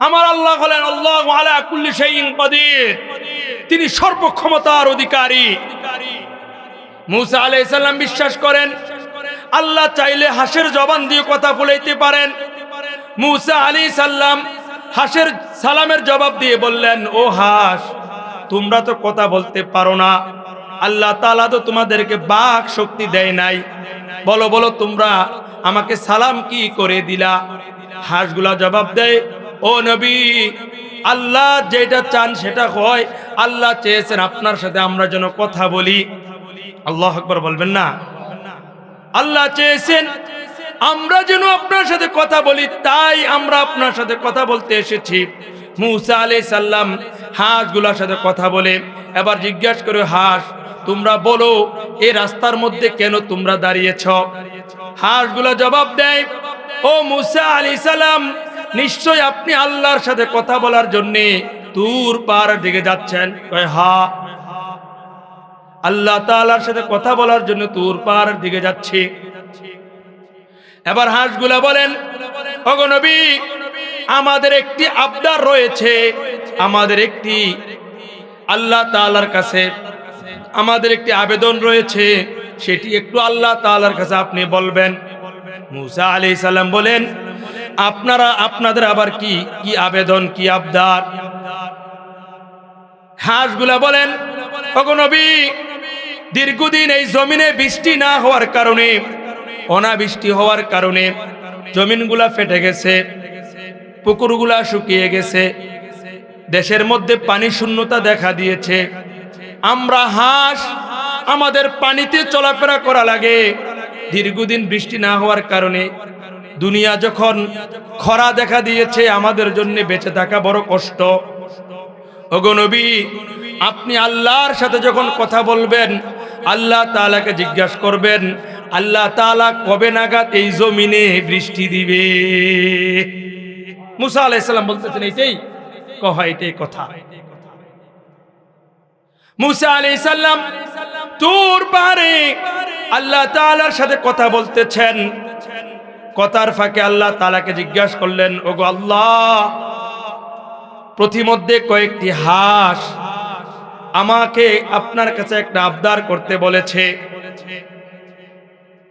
আমার আল্লাহ হলেন আল্লাহু আলা কুল্লি শাইইন কাদির, তিনি সর্বক্ষমতার অধিকারী। মুসা আলাইহিস সালাম বিশ্বাস করেন আল্লাহ চাইলে হাঁসের জবান দিয়ে কথা বলাইতে পারেন। মুসা আলাইহিস সালাম হাঁসের সালামের জবাব দিয়ে বললেন, ও হাঁস, তোমরা তো কথা বলতে পারো না, আল্লাহ তাআলা তো তোমাদেরকে বাক শক্তি দেয় নাই, বলো বলো তোমরা আমাকে সালাম কি করে দিলা? হাঁসগুলা জবাব দেয়, ও নবী, আল্লাহ যেটা চান সেটা হয়। আল্লাহ চেয়েছেন আপনার সাথে আমরা যেন কথা বলি। আল্লাহু আকবার বলবেন না? আল্লাহ চেয়েছেন আমরা যেন আপনার সাথে কথা বলি, তাই আমরা আপনার সাথে কথা বলতে এসেছি। মুসা আলাইহিস সালাম হাঁসগুলোর সাথে কথা বলে এবার জিজ্ঞাসা করে, হাঁস তোমরা বলো এই রাস্তার মধ্যে কেন তোমরা দাঁড়িয়েছ? হাঁসগুলো জবাব দেয়, ও মুসা আলাইহিস সালাম, নিশ্চয় আপনি আল্লাহর সাথে কথা বলার জন্য তুর পাহাড়ের দিকে যাচ্ছেন। কয় হ্যাঁ, আল্লাহ তাআলার সাথে কথা বলার জন্য তুর পাহাড়ের দিকে যাচ্ছি। এবার হাঁসগুলা বলেন, ওগো নবী, আমাদের একটি আবদার রয়েছে, আমাদের একটি আল্লাহ তাআলার কাছে আমাদের একটি আবেদন রয়েছে, সেটি একটু আল্লাহ তাআলার কাছে আপনি বলবেন। মুসা আলাইহিস সালাম বলেন, আপনাদের আবার কি কি আবেদন, কি আবদার? হাঁসগুলা বলেন, ওগো নবী, দীর্ঘদিন এই জমিনে বৃষ্টি না হওয়ার কারণে, অনাবৃষ্টি হওয়ার কারণে জমিনগুলা ফেটে গেছে, পুকুরগুলা শুকিয়ে গেছে, দেশের মধ্যে পানি শূন্যতা দেখা দিয়েছে। আমরা হাঁস, আমাদের পানিতে চলাফেরা করা লাগে। দীর্ঘদিন বৃষ্টি না হওয়ার কারণে দুনিয়া যখন খরা দেখা দিয়েছে, আমাদের জন্য বেঁচে থাকা বড় কষ্ট। ওগো নবী, আপনি আল্লাহর সাথে যখন কথা বলবেন, আল্লাহ তাআলাকে জিজ্ঞাসা করবেন, আল্লাহ তাআলা কবে নাগাদ এই জমিনে বৃষ্টি দিবে? মুসা আলাইহিস সালাম বলতেছেন এইটাই এটাই কথা। মুসা আলাইহিস সালাম তুর পাহাড়ে আল্লাহ তাআলার সাথে কথা বলতেছেন। কথার ফাঁকে আল্লাহ তাআলাকে জিজ্ঞাসা করলেন, ওগো আল্লাহ, প্রতিমধ্যে কয়েকটি হাঁস আমাকে আপনার কাছে একটা আবদার করতে বলেছে।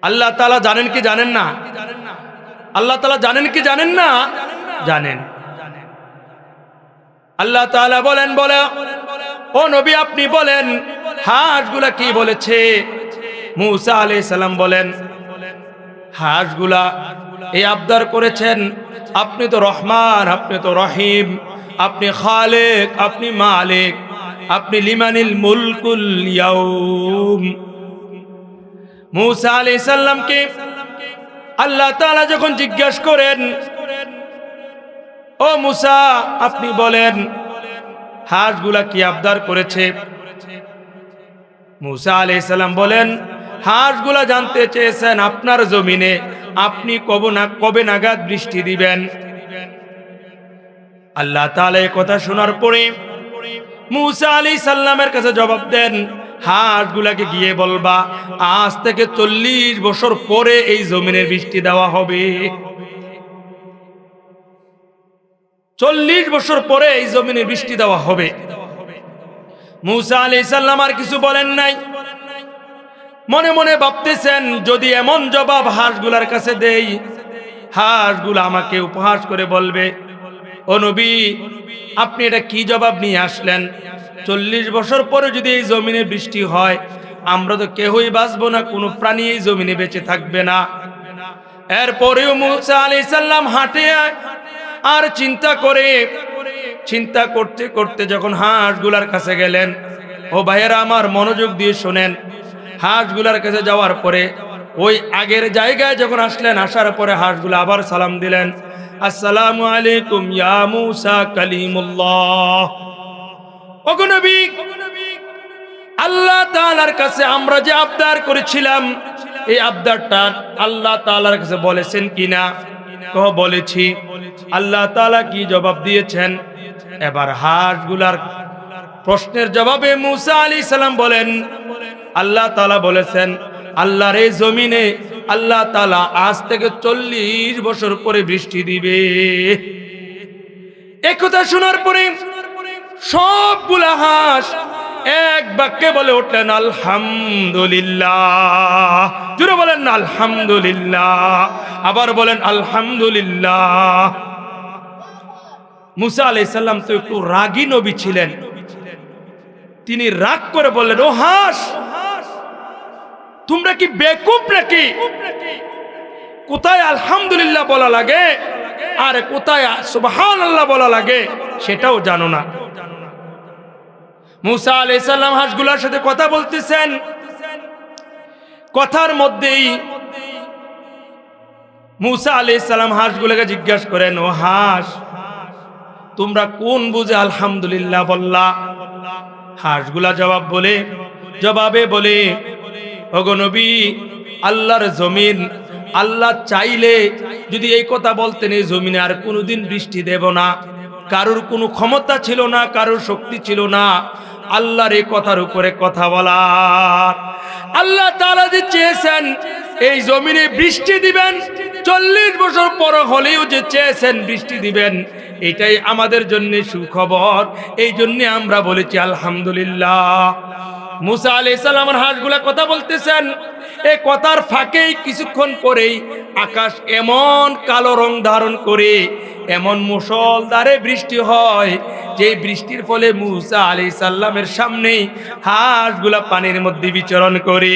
আল্লাহ তাআলা জানেন কি জানেন না? আল্লাহ তাআলা জানেন কি জানেন না? জানেন। আল্লাহ তাআলা বলেন, ও নবী আপনি বলেন হাঁসগুলা কি বলেছে? মুসা আলাইহিস সালাম বলেন, হাঁসগুলা এই আবদার করেছেন, আপনি তো রহমান, আপনি তো রহিম, আপনি খালেক, আপনি মালিক, আপনি লিমানিল মুলকুল ইয়াউম। মুসা আলাইহিস সালামকে আল্লাহ তাআলা যখন জিজ্ঞাসা করেন, ও মুসা আপনি বলেন হাঁসগুলা কি আবদার করেছে? মুসা আলাইহিস সালাম বলেন, হাঁসগুলা জানতে চেয়েছেন আপনার জমিনে আপনি কবে নাগাদ বৃষ্টি দিবেন। আল্লাহ তাআলা এই কথা শোনার পরে মুসা আলাইহিস সালামের কাছে জবাব দেন, হাঁসগুলাকে গিয়ে বলবা আজ থেকে 40 বছর পরে এই জমিনের বৃষ্টি দেওয়া হবে। 40 বছর পরে এই জমিনে বৃষ্টি দেওয়া হবে। মুসা আলাইহিস সালাম আর কিছু বলেন নাই। মনে মনে ভাবতেছেন, যদি এমন জবাব হাঁসগুলার কাছে দেই, হাঁসগুলা আমাকে উপহাস করে বলবে, ও নবী আপনি এটা কি জবাব নিয়ে আসলেন? 40 বছর পরে যদি এই জমিনে বৃষ্টি হয়, আমরা তো কেউই বাঁচবো না, কোনো প্রাণী এই জমিনে বেঁচে থাকবে না। এরপরেও মুসা আলাইহিস সালাম হাঁটে আর চিন্তা করতে করতে যখন হাঁসগুলার কাছে গেলেন, ও ভাইয়েরা আমার মনোযোগ দিয়ে শোনেন, হাঁসগুলার কাছে যাওয়ার পরে ওই আগের জায়গায় যখন আসলেন, আসার পরে হাঁসগুলা আবার সালাম দিলেন, আসসালামু আলাইকুম ইয়া মুসা কালিমুল্লাহ। ওগো নবী, আল্লাহ তাআলার কাছে আমরা যে আবদার করেছিলাম, এই আবদারটা আল্লাহ তাআলার কাছে বলেছেন কিনা? বলেছি। আল্লাহ তাআলা কি জবাব দিয়েছেন? এবার হাঁসগুলার প্রশ্নের জবাবে মুসা আলাইহিস সালাম বলেন, আল্লাহ তাআলা বলেছেন আল্লাহর এই জমিনে আল্লাহ তাআলা আজ থেকে 40 বছর পরে বৃষ্টি দিবে। এই কথা শোনার পরে সবগুলা হাঁস এক বাক্যে বলে উঠলেন আলহামদুলিল্লাহ। জোরে বলেন না আলহামদুলিল্লাহ, আবার বলেন আলহামদুলিল্লাহ। মুসা আলাইহিস সালাম তো একটু রাগী নবী ছিলেন, তিনি রাগ করে বললেন, ও হাঁস, তোমরা কি বেকুব নাকি? কোথায় আলহামদুলিল্লাহ বলা লাগে আর কোথায় সুবহানাল্লাহ বলা লাগে সেটাও জানো না। মুসা আলাইহিস সালাম হাঁসগুলোর সাথে কথা বলতেছেন, কথার মধ্যেই মুসা আলাইহিস সালাম হাঁসগুলোকে জিজ্ঞাসা করেন, ও হাঁস, তোমরা কোন বুঝে আলহামদুলিল্লাহ বললা? হাঁসগুলা জবাবে বলে, ওগো নবী, আল্লাহর জমিন, আল্লাহ চাইলে যদি এই কথা বলতেন এই জমিনে আর কোনোদিন বৃষ্টি দেব না। কারোর কোনো ক্ষমতা ছিল না, কারোর শক্তি ছিল না আল্লাহর এই কথার উপরে কথা বলার। আল্লাহ তাআলা যে চেয়েছেন এই জমিনে বৃষ্টি দিবেন, 40 বছর পর হলেও যে চেয়েছেন বৃষ্টি দিবেন, এটাই আমাদের জন্য সুখবর। এই জন্য আমরা বলেছি আলহামদুলিল্লাহ। মুসা আলাইহিস সালামের হাঁসগুলা কথা বলতেছেন, এই কথার ফাঁকেই কিছুক্ষণ পরেই আকাশ এমন কালো রং ধারণ করে এমন মুষলধারে বৃষ্টি হয়, যে বৃষ্টির ফলে মুসা আলাইহিস সালামের সামনেই হাঁসগুলা পানির মধ্যে বিচরণ করে।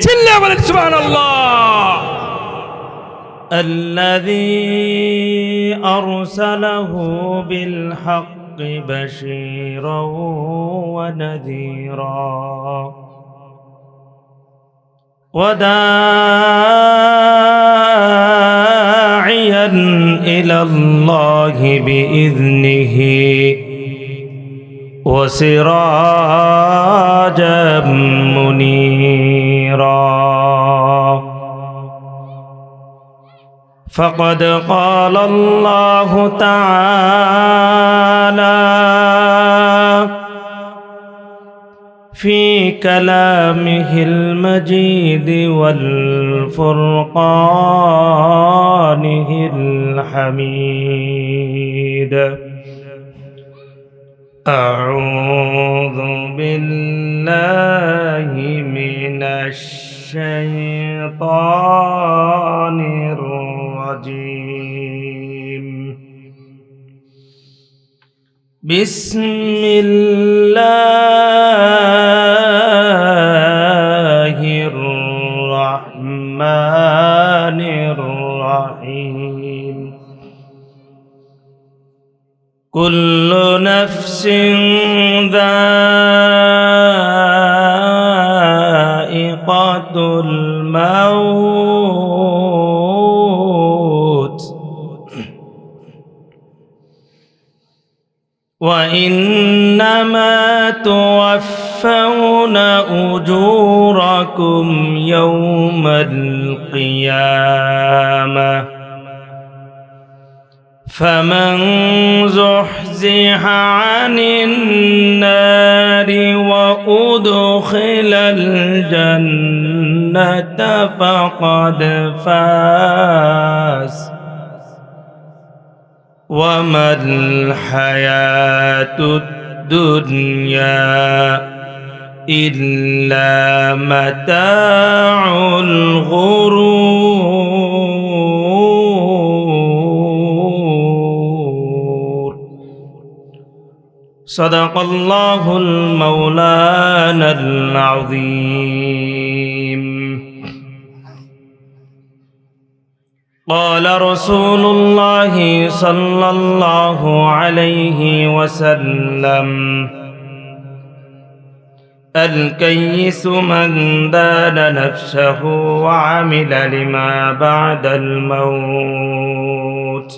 চিল্লায়া বলেন সুবহানাল্লাহ। الذي أرسله بالحق بشيرا ونذيرا وداعيا إلى الله بإذنه وسراجا منيرا. فقد قال الله تعالى في كلامه المجيد والفرقانه الحميد: أعوذ بالله من الشيطان الرجيم. بسم الله الرحمن الرحيم. كل نفس ذائقة الموت وإنما توفون أجوركم يوم القيامة فمن زحزح عن النار وأدخل الجنة فقد فاز وما الحياة الدنيا إلا متاع الغرور. صدق الله المولانا العظيم. قال رسول الله صلى الله عليه وسلم: الكيس من دان نفسه وعمل لما بعد الموت،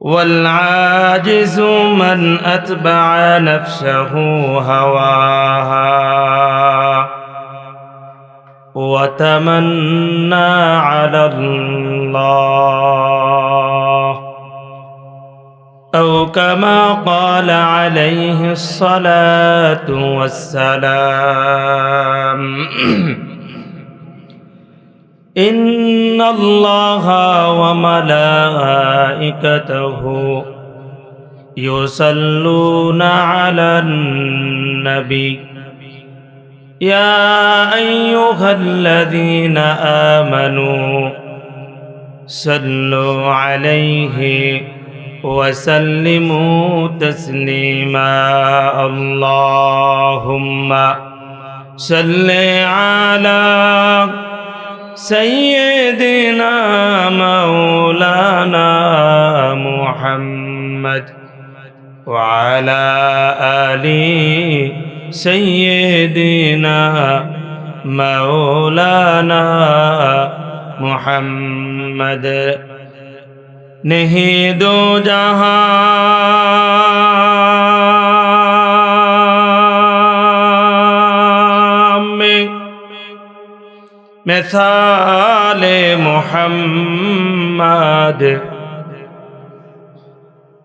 والعاجز من أتبع نفسه هواها وتمنى على الله، أو كما قال عليه الصلاة والسلام. إن إن الله وملائكته يصلون على النبي يا أيها الذين آمنوا صلوا عليه وسلموا تسليما اللهم صل على سيدنا مولانا محمد وعلى آل سيدنا مولانا محمد नहीं दो जहां में मिसाल मोहम्मद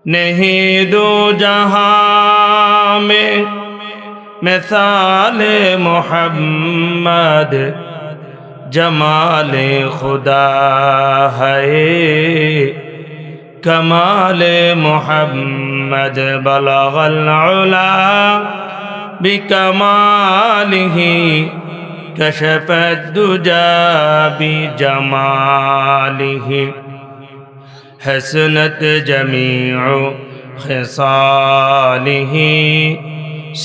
नहीं दो जहां में मिसाल मोहम्मद जमाल खुदा है कमाल मोहम्मद बलगल उला बिकमालिही कशफत दुजा बिजमालिही हसनत जमीउ खिसालिही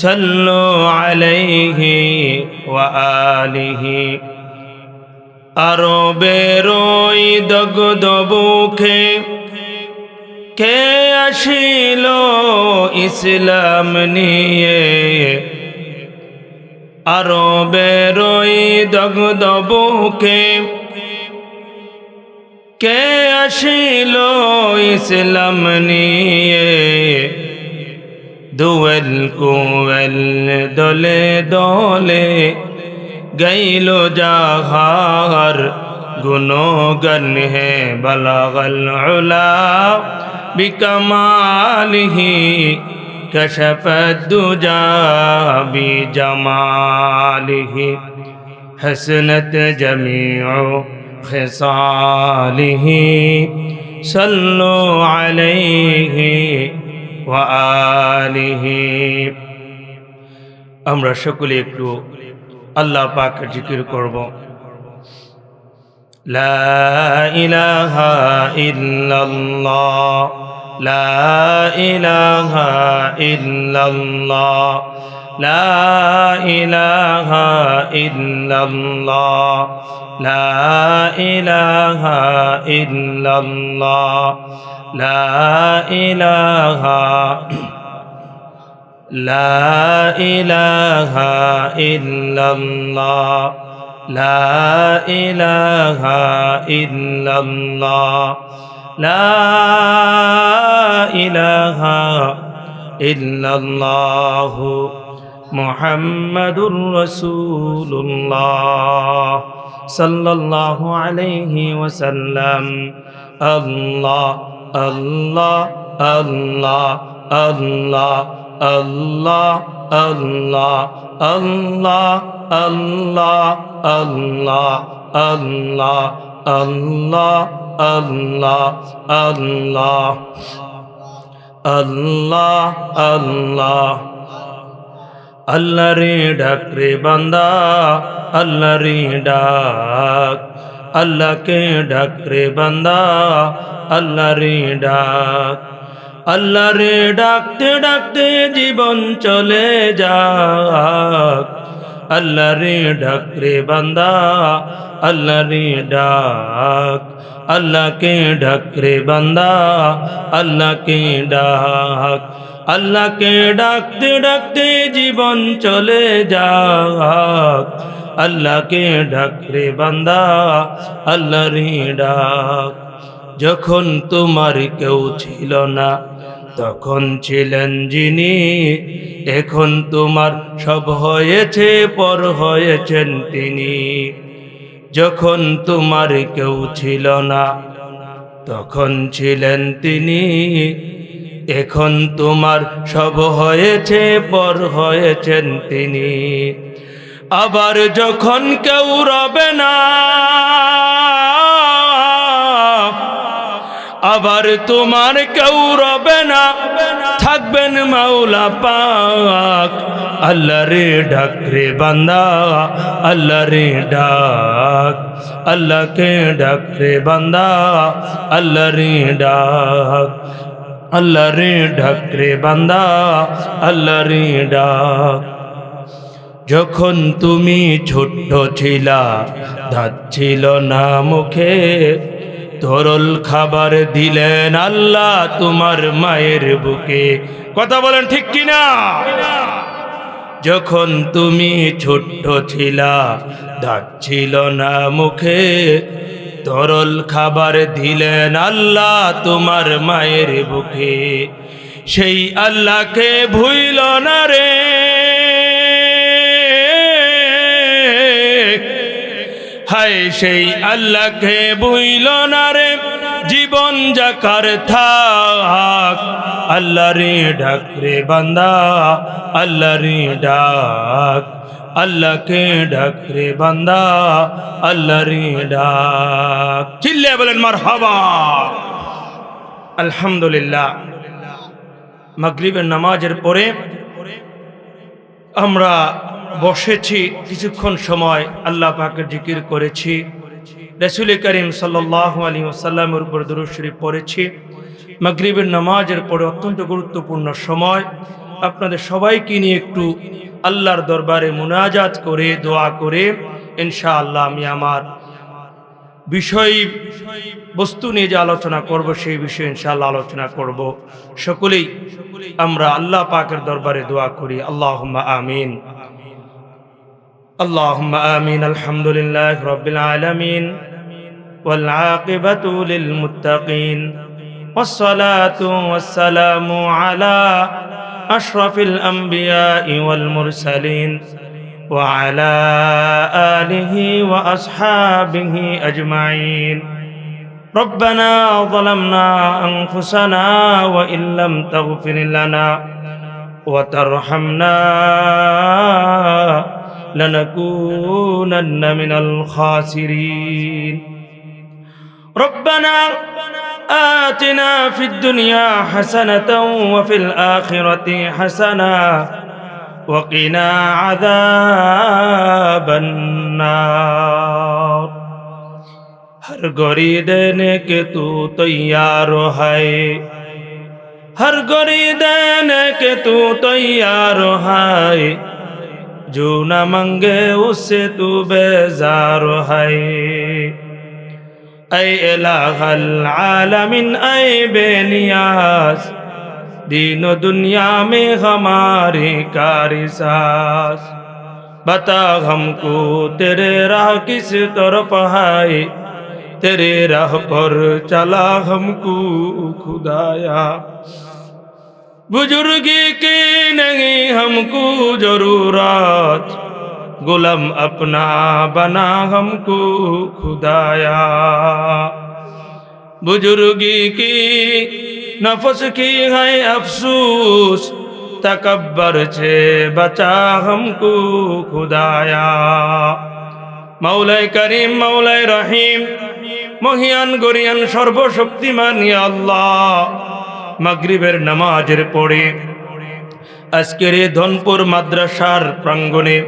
सल्लु अलैहि व आलिही आरो बेरोई दगदबुखे কে আসিল ইসলাম নিয়ে আরবের ওই দগদবুকে কে আসিল ইসলাম নিয়ে দুয়েল কুয়েল দলে দলে গাইল জাহার গুণগান হে বলাগল উলা बिकमालिही कशफत दुजा बिजमालिही हसनत जमीउ खिसालिही सल्लु अलैहि व आलिही আমরা সকলে একটু আল্লাহ পাকের জিকির করব লা ইলাহা ইল্লাল্লাহ লা ইলাহা ইল্লাল্লাহ লা ইলাহা ইল্লাল্লাহ লা ইলাহা ইল্লাল্লাহ লা ইলাহা লা ইলাহা ইল্লাল্লাহ লা ইলাহা ইল্লাল্লাহ লা ইলাহা ইল্লাল্লাহ মুহাম্মাদুর রাসূলুল্লাহ সাল্লাল্লাহু আলাইহি ওয়াসাল্লাম আল্লাহ আল্লাহ আল্লাহ আল্লাহ আল্লাহ আল্লাহ আল্লাহ আল্লাহ আল্লাহ আল্লাহ আল্লাহ আল্লাহ আল্লাহ আল্লাহ আল্লাহ আল্লাহ রে ডাক রে বান্দা আল্লাহ রে ডাক আল্লাহকে ডাক রে বান্দা আল্লাহ রে ডাক আল্লাহ রে ডাকতে ডাকতে জীবন চলে যাক আল্লাহ রে ডাক রে বান্দা আল্লাহ রে ডাক আল্লাহকে ডাক রে বান্দা আল্লাহকে ডাক আল্লাহকে ডাকতে ডাকতে জীবন চলে যাক আল্লাহকে ডাক রে বান্দা আল্লাহ রে ডাক যখন তোমার কেউ ছিল না তখন ছিলেন যিনি এখন তোমার সব হয়েছে পর হয়েছেন তিনি যখন তোমার কেউ ছিল না তখন ছিলেন তিনি এখন তোমার সব হয়েছে পর হয়েছেন তিনি আবার যখন কেউ রবে না আবার তোমার কেউ রবে না, থাকবেন মাওলা পাক। আল্লাহ রে ডাক রে বান্দা, আল্লাহ রে ডাক, আল্লাহকে ডাক রে বান্দা, আল্লাহ রে ডাক, আল্লাহ রে ডাক রে বান্দা, আল্লাহ রে ডাক। যখন তুমি ছোট্ট ছিলা, দাঁত ছিল না মুখে, তরল খাবার দিলেন আল্লাহ তোমার মায়ের বুকে। কথা বলেন ঠিক কিনা? যখন তুমি ছোট্ট ছিলা, দাঁত ছিল না মুখে, তরল খাবার দিলেন আল্লাহ তোমার মায়ের বুকে। সেই আল্লাহকে ভুইল না রে, হায় সেই আল্লাহকে ভুইল না রে, জীবন যাকার থাক। আল্লাহ রে ডাক রে বান্দা, আল্লাহ রে ডাক, আল্লাহকে ডাক রে বান্দা, আল্লাহ রে ডাক। চিল্লে বলেন মারহাবা। আলহামদুলিল্লাহ, মাগরিবের নামাজের পরে আমরা বসেছি, কিছুক্ষণ সময় আল্লাহ পাকের জিকির করেছি, রাসূল করিম সাল্লাল্লাহু আলাইহি ওয়াসাল্লামের উপর দুরূদ শরীফ পড়েছি। মাগরিবের নামাজের পরে অত্যন্ত গুরুত্বপূর্ণ সময়, আপনাদের সবাইকে নিয়ে একটু আল্লাহর দরবারে মুনাজাত করে দোয়া করে ইনশাআল্লাহ আমি আমার বিষয় বস্তু নিয়ে যে আলোচনা করব সেই বিষয়ে ইনশাআল্লাহ আলোচনা করব। সকলেই আমরা আল্লাহ পাকের দরবারে দোয়া করি। আল্লাহুম্মা আমিন, আল্লাহুম্মা আমিন। আলহামদুলিল্লাহি রাব্বিল আলামিন ওয়াল আকিবাতু লিল মুত্তাকিন ওয়াস সালাতু ওয়াস সালামু আলা আশরাফিল আমবিয়াই ওয়াল মুরসালিন ওয়া আলা আলিহি ওয়া আসহাবিহি আজমাইন। ربنا ظلمنا أنفسنا وإن لم تغفر لنا وترحمنا لنكونن من الخاسرين. ربنا آتنا في الدنيا حسنة وفي الآخرة حسنة وقنا عذاب النار. हर गरी देने के तू तैयार है, हर गरी देने के तू तैयार है, जो न मंगे उससे तू बेजार है. ऐ इलाहल आलमीन ऐ बेनियाज, दीनो दुनिया में हमारी कारिसाज. बता हमको तेरे राह किस तरफ है, तेरे राह पर चला हमको खुदाया. बुजुर्गी की नहीं हमको जरूरत, गुलाम अपना बना हमको खुदाया. बुजुर्गी की नफस की है अफसोस, तकब्बर से बचा हमको खुदाया. मौलाए करीम मौलाए रहीम মহিয়ান গরিয়ান সর্বশক্তিমান ইয়া আল্লাহ, মাগরিবের নামাজের পরে আজকের এই ধনপুর মাদ্রাসার প্রাঙ্গণে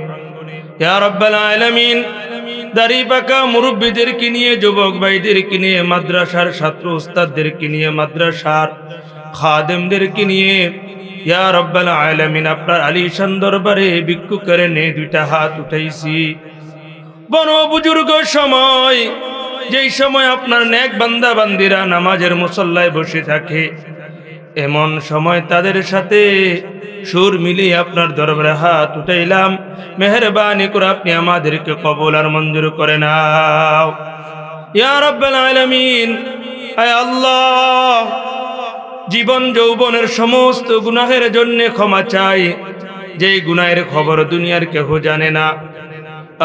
ইয়া রাব্বাল আলামিন দাড়ি পাকা মুরব্বিদেরকে নিয়ে, যুবক ভাইদেরকে নিয়ে, মাদ্রাসার ছাত্র উস্তাদদেরকে নিয়ে, মাদ্রাসার খাদেমদেরকে নিয়ে ইয়া রাব্বাল আলামিন আপনার আলিশান দরবারে ভিক্ষু করে নে দুইটা হাত উঠাইছি। বড় বুজুর্গ সময়, যেই সময় আপনার নেক বান্দা বান্দিরা নামাজের মুসল্লায় বসে থাকে, এমন সময় তাদের সাথে সুর মিলিয়ে আপনার দরবারে হাত উঠাইলাম। মেহেরবানি করে আপনি আমাদেরকে কবুল আর মঞ্জুর করে নাও ইয়া রাব্বাল আলামিন। আয় আল্লাহ, জীবন যৌবনের সমস্ত গুনাহের জন্য ক্ষমা চাই, যেই গুনাহের খবর দুনিয়ার কেহ জানে না।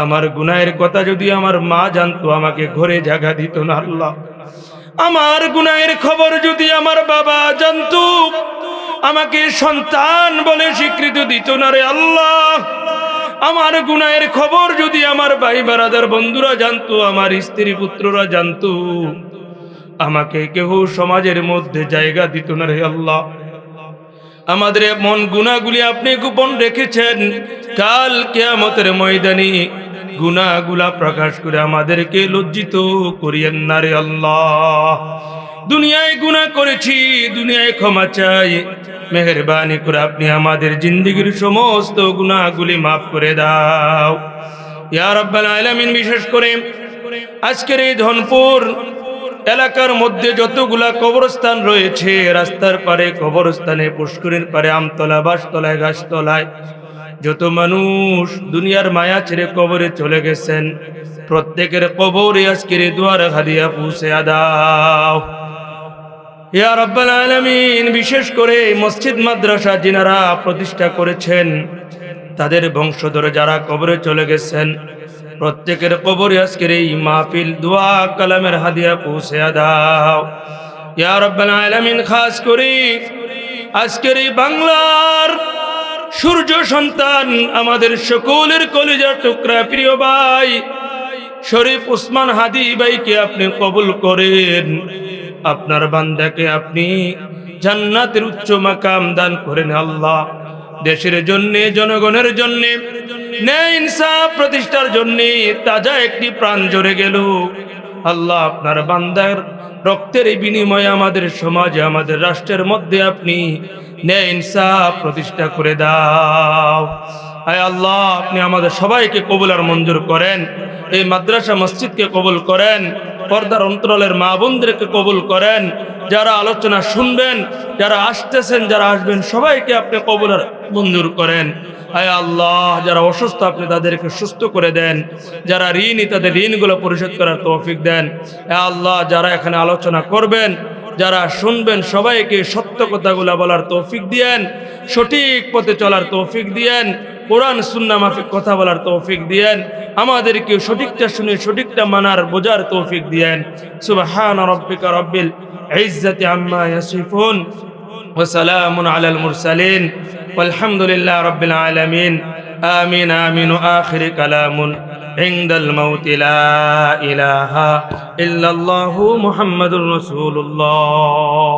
আমার গুনাহের কথা যদি আমার মা জানতো আমাকে ঘরে জায়গা দিত না আল্লাহ। আমার গুনাহের খবর যদি আমার বাবা জানতো আমাকে সন্তান বলে স্বীকৃতি দিত না রে আল্লাহ। আমার গুনাহের খবর যদি আমার ভাই বারাদার বন্ধুরা জানতো, আমার স্ত্রী পুত্ররা জানতো, আমাকে কেহ সমাজের মধ্যে জায়গা দিত না রে আল্লাহ। আমাদের মন গুনাহগুলি আপনি গোপন রেখেছেন, কাল কিয়ামতের ময়দানে গুনাহগুলা প্রকাশ করে আমাদেরকে লজ্জিত করিয়েন না রে আল্লাহ। দুনিয়ায় গুনাহ করেছি, দুনিয়ায় ক্ষমা চাই, মেহেরবানি করে আপনি আমাদের জিন্দেগির সমস্ত গুনাহগুলি মাফ করে দাও ইয়া রাব্বাল আলামিন। বিশেষ করে আজকের এই ধনপুর এলাকার মধ্যে যতগুলা কবরস্থান রয়েছে, রাস্তার পারে কবরস্থানে, পুষ্করিণীর পারে, আমতলা, বাসতলায়, গাছতলায় যত মানুষ দুনিয়ার মায়া ছেড়ে কবরে চলে গেছেন, প্রত্যেকের কবরে আজকের দুয়ার হাদিয়া পৌঁছে দাও ইয়া রাব্বাল আলামিন। বিশেষ করে মসজিদ মাদ্রাসা যিনারা প্রতিষ্ঠা করেছেন, তাদের বংশধর যারা কবরে চলে গেছেন, প্রত্যেকের কবরে আজকের এই মাহফিল দোয়া কালামের হাদিয়া পৌঁছে দাও ইয়া রাব্বাল আলামিন। খাস করে আজকের এই বাংলার সূর্য সন্তান, আমাদের সকলের কলিজার টুকরা প্রিয় ভাই শরীফ ওসমান হাদি ভাইকে আপনি কবুল করেন, আপনার বান্দাকে আপনি জান্নাতের উচ্চ মাকাম দান করেন আল্লাহ। দেশের জন্যে, জনগণের জন্যে, ন্যায় ইনসাফ প্রতিষ্ঠার জন্যে তাজা একটি প্রাণ ঝরে গেল আল্লাহ। আপনার বান্দার রক্তের বিনিময়ে আমাদের সমাজে, আমাদের রাষ্ট্রের মধ্যে আপনি ন্যায় ইনসাফ প্রতিষ্ঠা করে দাও আয় আল্লাহ। আপনি আমাদের সবাইকে কবুল আর মঞ্জুর করেন, এই মাদ্রাসা মসজিদকে কবুল করেন, পর্দার অন্তরালের মা বোনদেরকে কবুল করেন, যারা আলোচনা শুনবেন, যারা আসতেছেন, যারা আসবেন, সবাইকে আপনি কবুল আর মঞ্জুর করেন আয় আল্লাহ। যারা অসুস্থ আপনি তাদেরকে সুস্থ করে দেন, যারা ঋণী তাদের ঋণগুলো পরিশোধ করার তৌফিক দেন আয় আল্লাহ। যারা এখানে আলোচনা করবেন, যারা শুনবেন, সবাইকে সত্য কথাগুলো বলার তৌফিক দিয়েন, সঠিক পথে চলার তৌফিক দিয়েন, কোরআন সুন্নাহ মাফিক কথা বলার তৌফিক দিয়েন, আমাদেরকে সঠিকটা শুনে সঠিকটা মানার বোঝার তৌফিক দিয়েন। সুবহান রাব্বিকা রাব্বিল ইজ্জাতি আম্মা ইয়াসিফুন ওয়া সালামুন আলাল মুরসালিন ওয়ালহামদুলিল্লাহি রাব্বিল আলামিন। আমিন আমিন। আখির কালামুন ইনদাল মাউত লা ইলাহা ইল্লাল্লাহু মুহাম্মাদুর রাসূলুল্লাহ।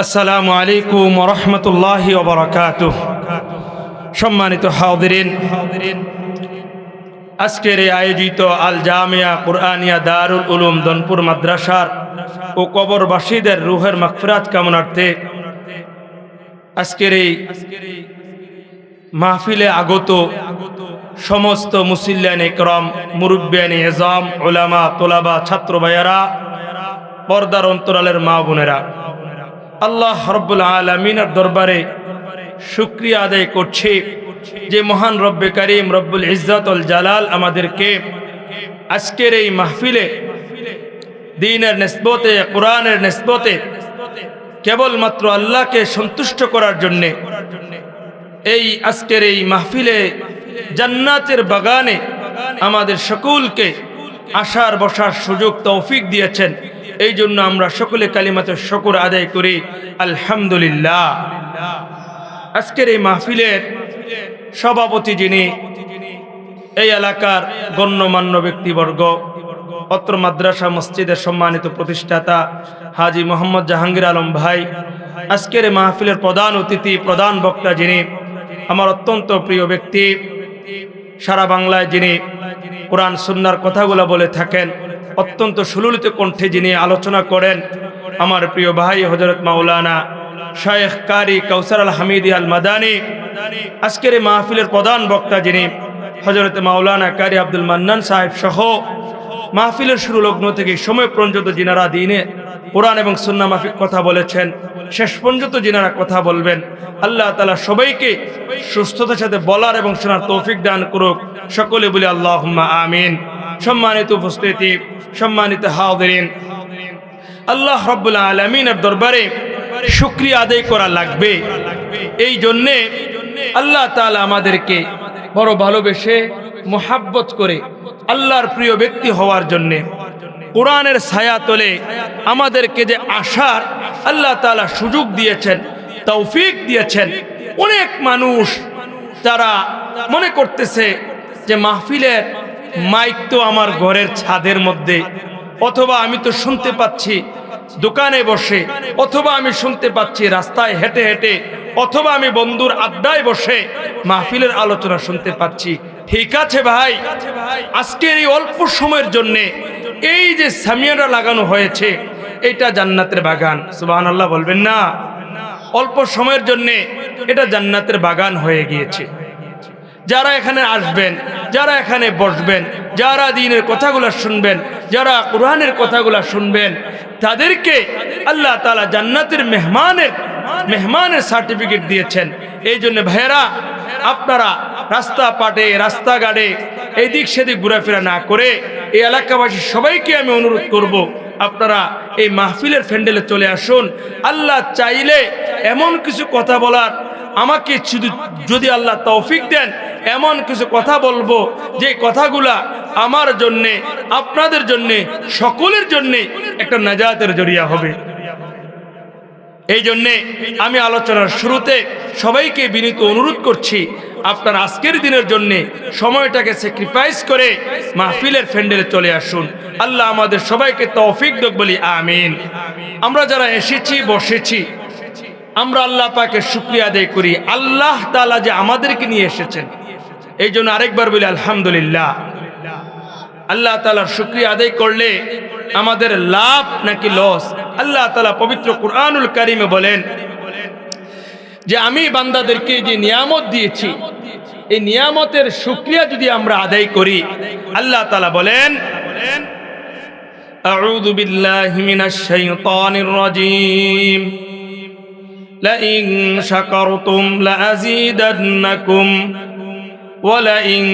আসসালামু আলাইকুম ওয়া রাহমাতুল্লাহি ওয়া বারাকাতুহু। সম্মানিত হাজিরিন, আজকের এই আয়োজিত আল জামিয়া কুরআনিয়া দারুল উলুম দনপুর মাদ্রাসার ও কবরবাসীদের রুহের মাগফিরাত কামনার্থে আজকের এই মাহফিলে আগত সমস্ত মুসল্লিয়ান ইকরাম, মুরব্বিয়ান ইজাম, উলামা, তোলাবা, ছাত্র ভাইয়েরা, পর্দার অন্তরালের মা বোনেরা, আল্লাহ রাব্বুল আলামিনের দরবারে শুকরিয়া আদায় করছি যে মহান রব্বে কারীম রব্বুল ইজ্জত ওয়াল জালাল আমাদেরকে আজকের এই মাহফিলে দ্বীনের নিসবতে, কোরআনের নিসবতে কেবলমাত্র আল্লাহকে সন্তুষ্ট করার জন্যে এই আজকের এই মাহফিলে জান্নাতের বাগানে আমাদের সকলকে আসার বসার সুযোগ তৌফিক দিয়েছেন। এই জন্য আমরা সকলে কালিমাতে শুকর আদায় করি আলহামদুলিল্লাহ। আজকের এই মাহফিলের সভাপতি যিনি, এই এলাকার গণ্যমান্য ব্যক্তিবর্গ, অত্র মাদ্রাসা মসজিদের সম্মানিত প্রতিষ্ঠাতা হাজী মোহাম্মদ জাহাঙ্গীর আলম ভাই, আজকের এই মাহফিলের প্রধান অতিথি, প্রধান বক্তা যিনি আমার অত্যন্ত প্রিয় ব্যক্তি, সারা বাংলায় যিনি কোরআন সুন্নাহর কথাগুলো বলে থাকেন, অত্যন্ত সুললিত কণ্ঠে যিনি আলোচনা করেন, আমার প্রিয় ভাই হযরত মাওলানা শায়েখ কারি কাউসার আল হামিদি আল মাদানী। আজকের এই মাহফিলের প্রধান বক্তা যিনি হযরত মাওলানা কারি আব্দুল মান্নান সাহেব সহ মাহফিলের শুরু লগ্ন থেকে সময় পর্যন্ত যিনারা দ্বীনে কোরআন এবং সুন্নাহ মাফিক কথা বলেছেন, শেষ পর্যন্ত যিনারা কথা বলবেন, আল্লাহ তাআলা সবাইকে সুস্থতার সাথে বলার এবং শোনার তৌফিক দান করুক। সকলে বলি আল্লাহুম্মা আমিন। সম্মানিত উপস্থিতি, সম্মানিত হাজিরিন, আল্লাহ রাব্বুল আলামিনের দরবারে শুকরিয়া আদায় করা লাগবে। এই জন্যে আল্লাহ তাআলা আমাদেরকে বড় ভালোবেসে মোহাব্বত করে আল্লাহর প্রিয় ব্যক্তি হওয়ার জন্যে কোরআনের ছায়া তলে আমাদেরকে যে আসার আল্লাহ তাআলা সুযোগ দিয়েছেন, তৌফিক দিয়েছেন। অনেক মানুষ তারা মনে করতেছে যে মাহফিলের মাইক তো আমার ঘরের ছাদের মধ্যে, অথবা আমি তো শুনতে পাচ্ছি দোকানে বসে, অথবা আমি শুনতে পাচ্ছি রাস্তায় হেঁটে হেঁটে, অথবা আমি বন্ধুর আড্ডায় বসে মাহফিলের আলোচনা শুনতে পাচ্ছি। ঠিক আছে ভাই, আজকের এই অল্প সময়ের জন্যে এই যে সামিয়ারা লাগানো হয়েছে, এটা জান্নাতের বাগান। সুবহানাল্লাহ বলবেন না? অল্প সময়ের জন্যে এটা জান্নাতের বাগান হয়ে গিয়েছে। যারা এখানে আসবেন, যারা এখানে বসবেন, যারা দ্বীনের কথাগুলো শুনবেন, যারা কোরআনের কথাগুলো শুনবেন, তাদেরকে আল্লাহ তাআলা জান্নাতের মেহমানের সার্টিফিকেট দিয়েছেন। এই জন্য ভাইয়েরা, আপনারা রাস্তা পাটে রাস্তাঘাটে এদিক সেদিক ঘোরাফেরা না করে এই এলাকাবাসী সবাইকে আমি অনুরোধ করব, আপনারা এই মাহফিলের প্যান্ডেলে চলে আসুন। আল্লাহ চাইলে এমন কিছু কথা বলার, আমাকে যদি আল্লাহ তৌফিক দেন, এমন কিছু কথা বলবো যে কথাগুলা আমার জন্যে, আপনাদের জন্যে, সকলের জন্যে একটা নাজাতের জরিয়া হবে। এই জন্যে আমি আলোচনার শুরুতে সবাইকে বিনীত অনুরোধ করছি, আপনার আজকের দিনের জন্যে সময়টাকে স্যাক্রিফাইস করে মাহফিলের প্যান্ডেলে চলে আসুন। আল্লাহ আমাদের সবাইকে তৌফিক দেখ বলি আমিন। আমরা যারা এসেছি, বসেছি, আমরা আল্লাহ পাকের শুকরিয়া আদায় করি। আল্লাহ তাআলা যে আমাদেরকে নিয়ে এসেছেন, এই জন্য আরেকবার বলি আলহামদুলিল্লাহ। আল্লাহ তাআলার শুকরিয়া আদায় করলে আমাদের লাভ নাকি লস? আল্লাহ তাআলা পবিত্র কুরআনুল কারীমে বলেন যে আমি বান্দাদেরকে যে নিয়ামত দিয়েছি, এই নিয়ামতের শুকরিয়া যদি আমরা আদায় করি, আল্লাহ তাআলা বলেন, আউযু বিল্লাহি মিনাশ শাইতানির রাজীম, লাইন শাকারতুম লাযীদান্নাকুম ওয়া লাইন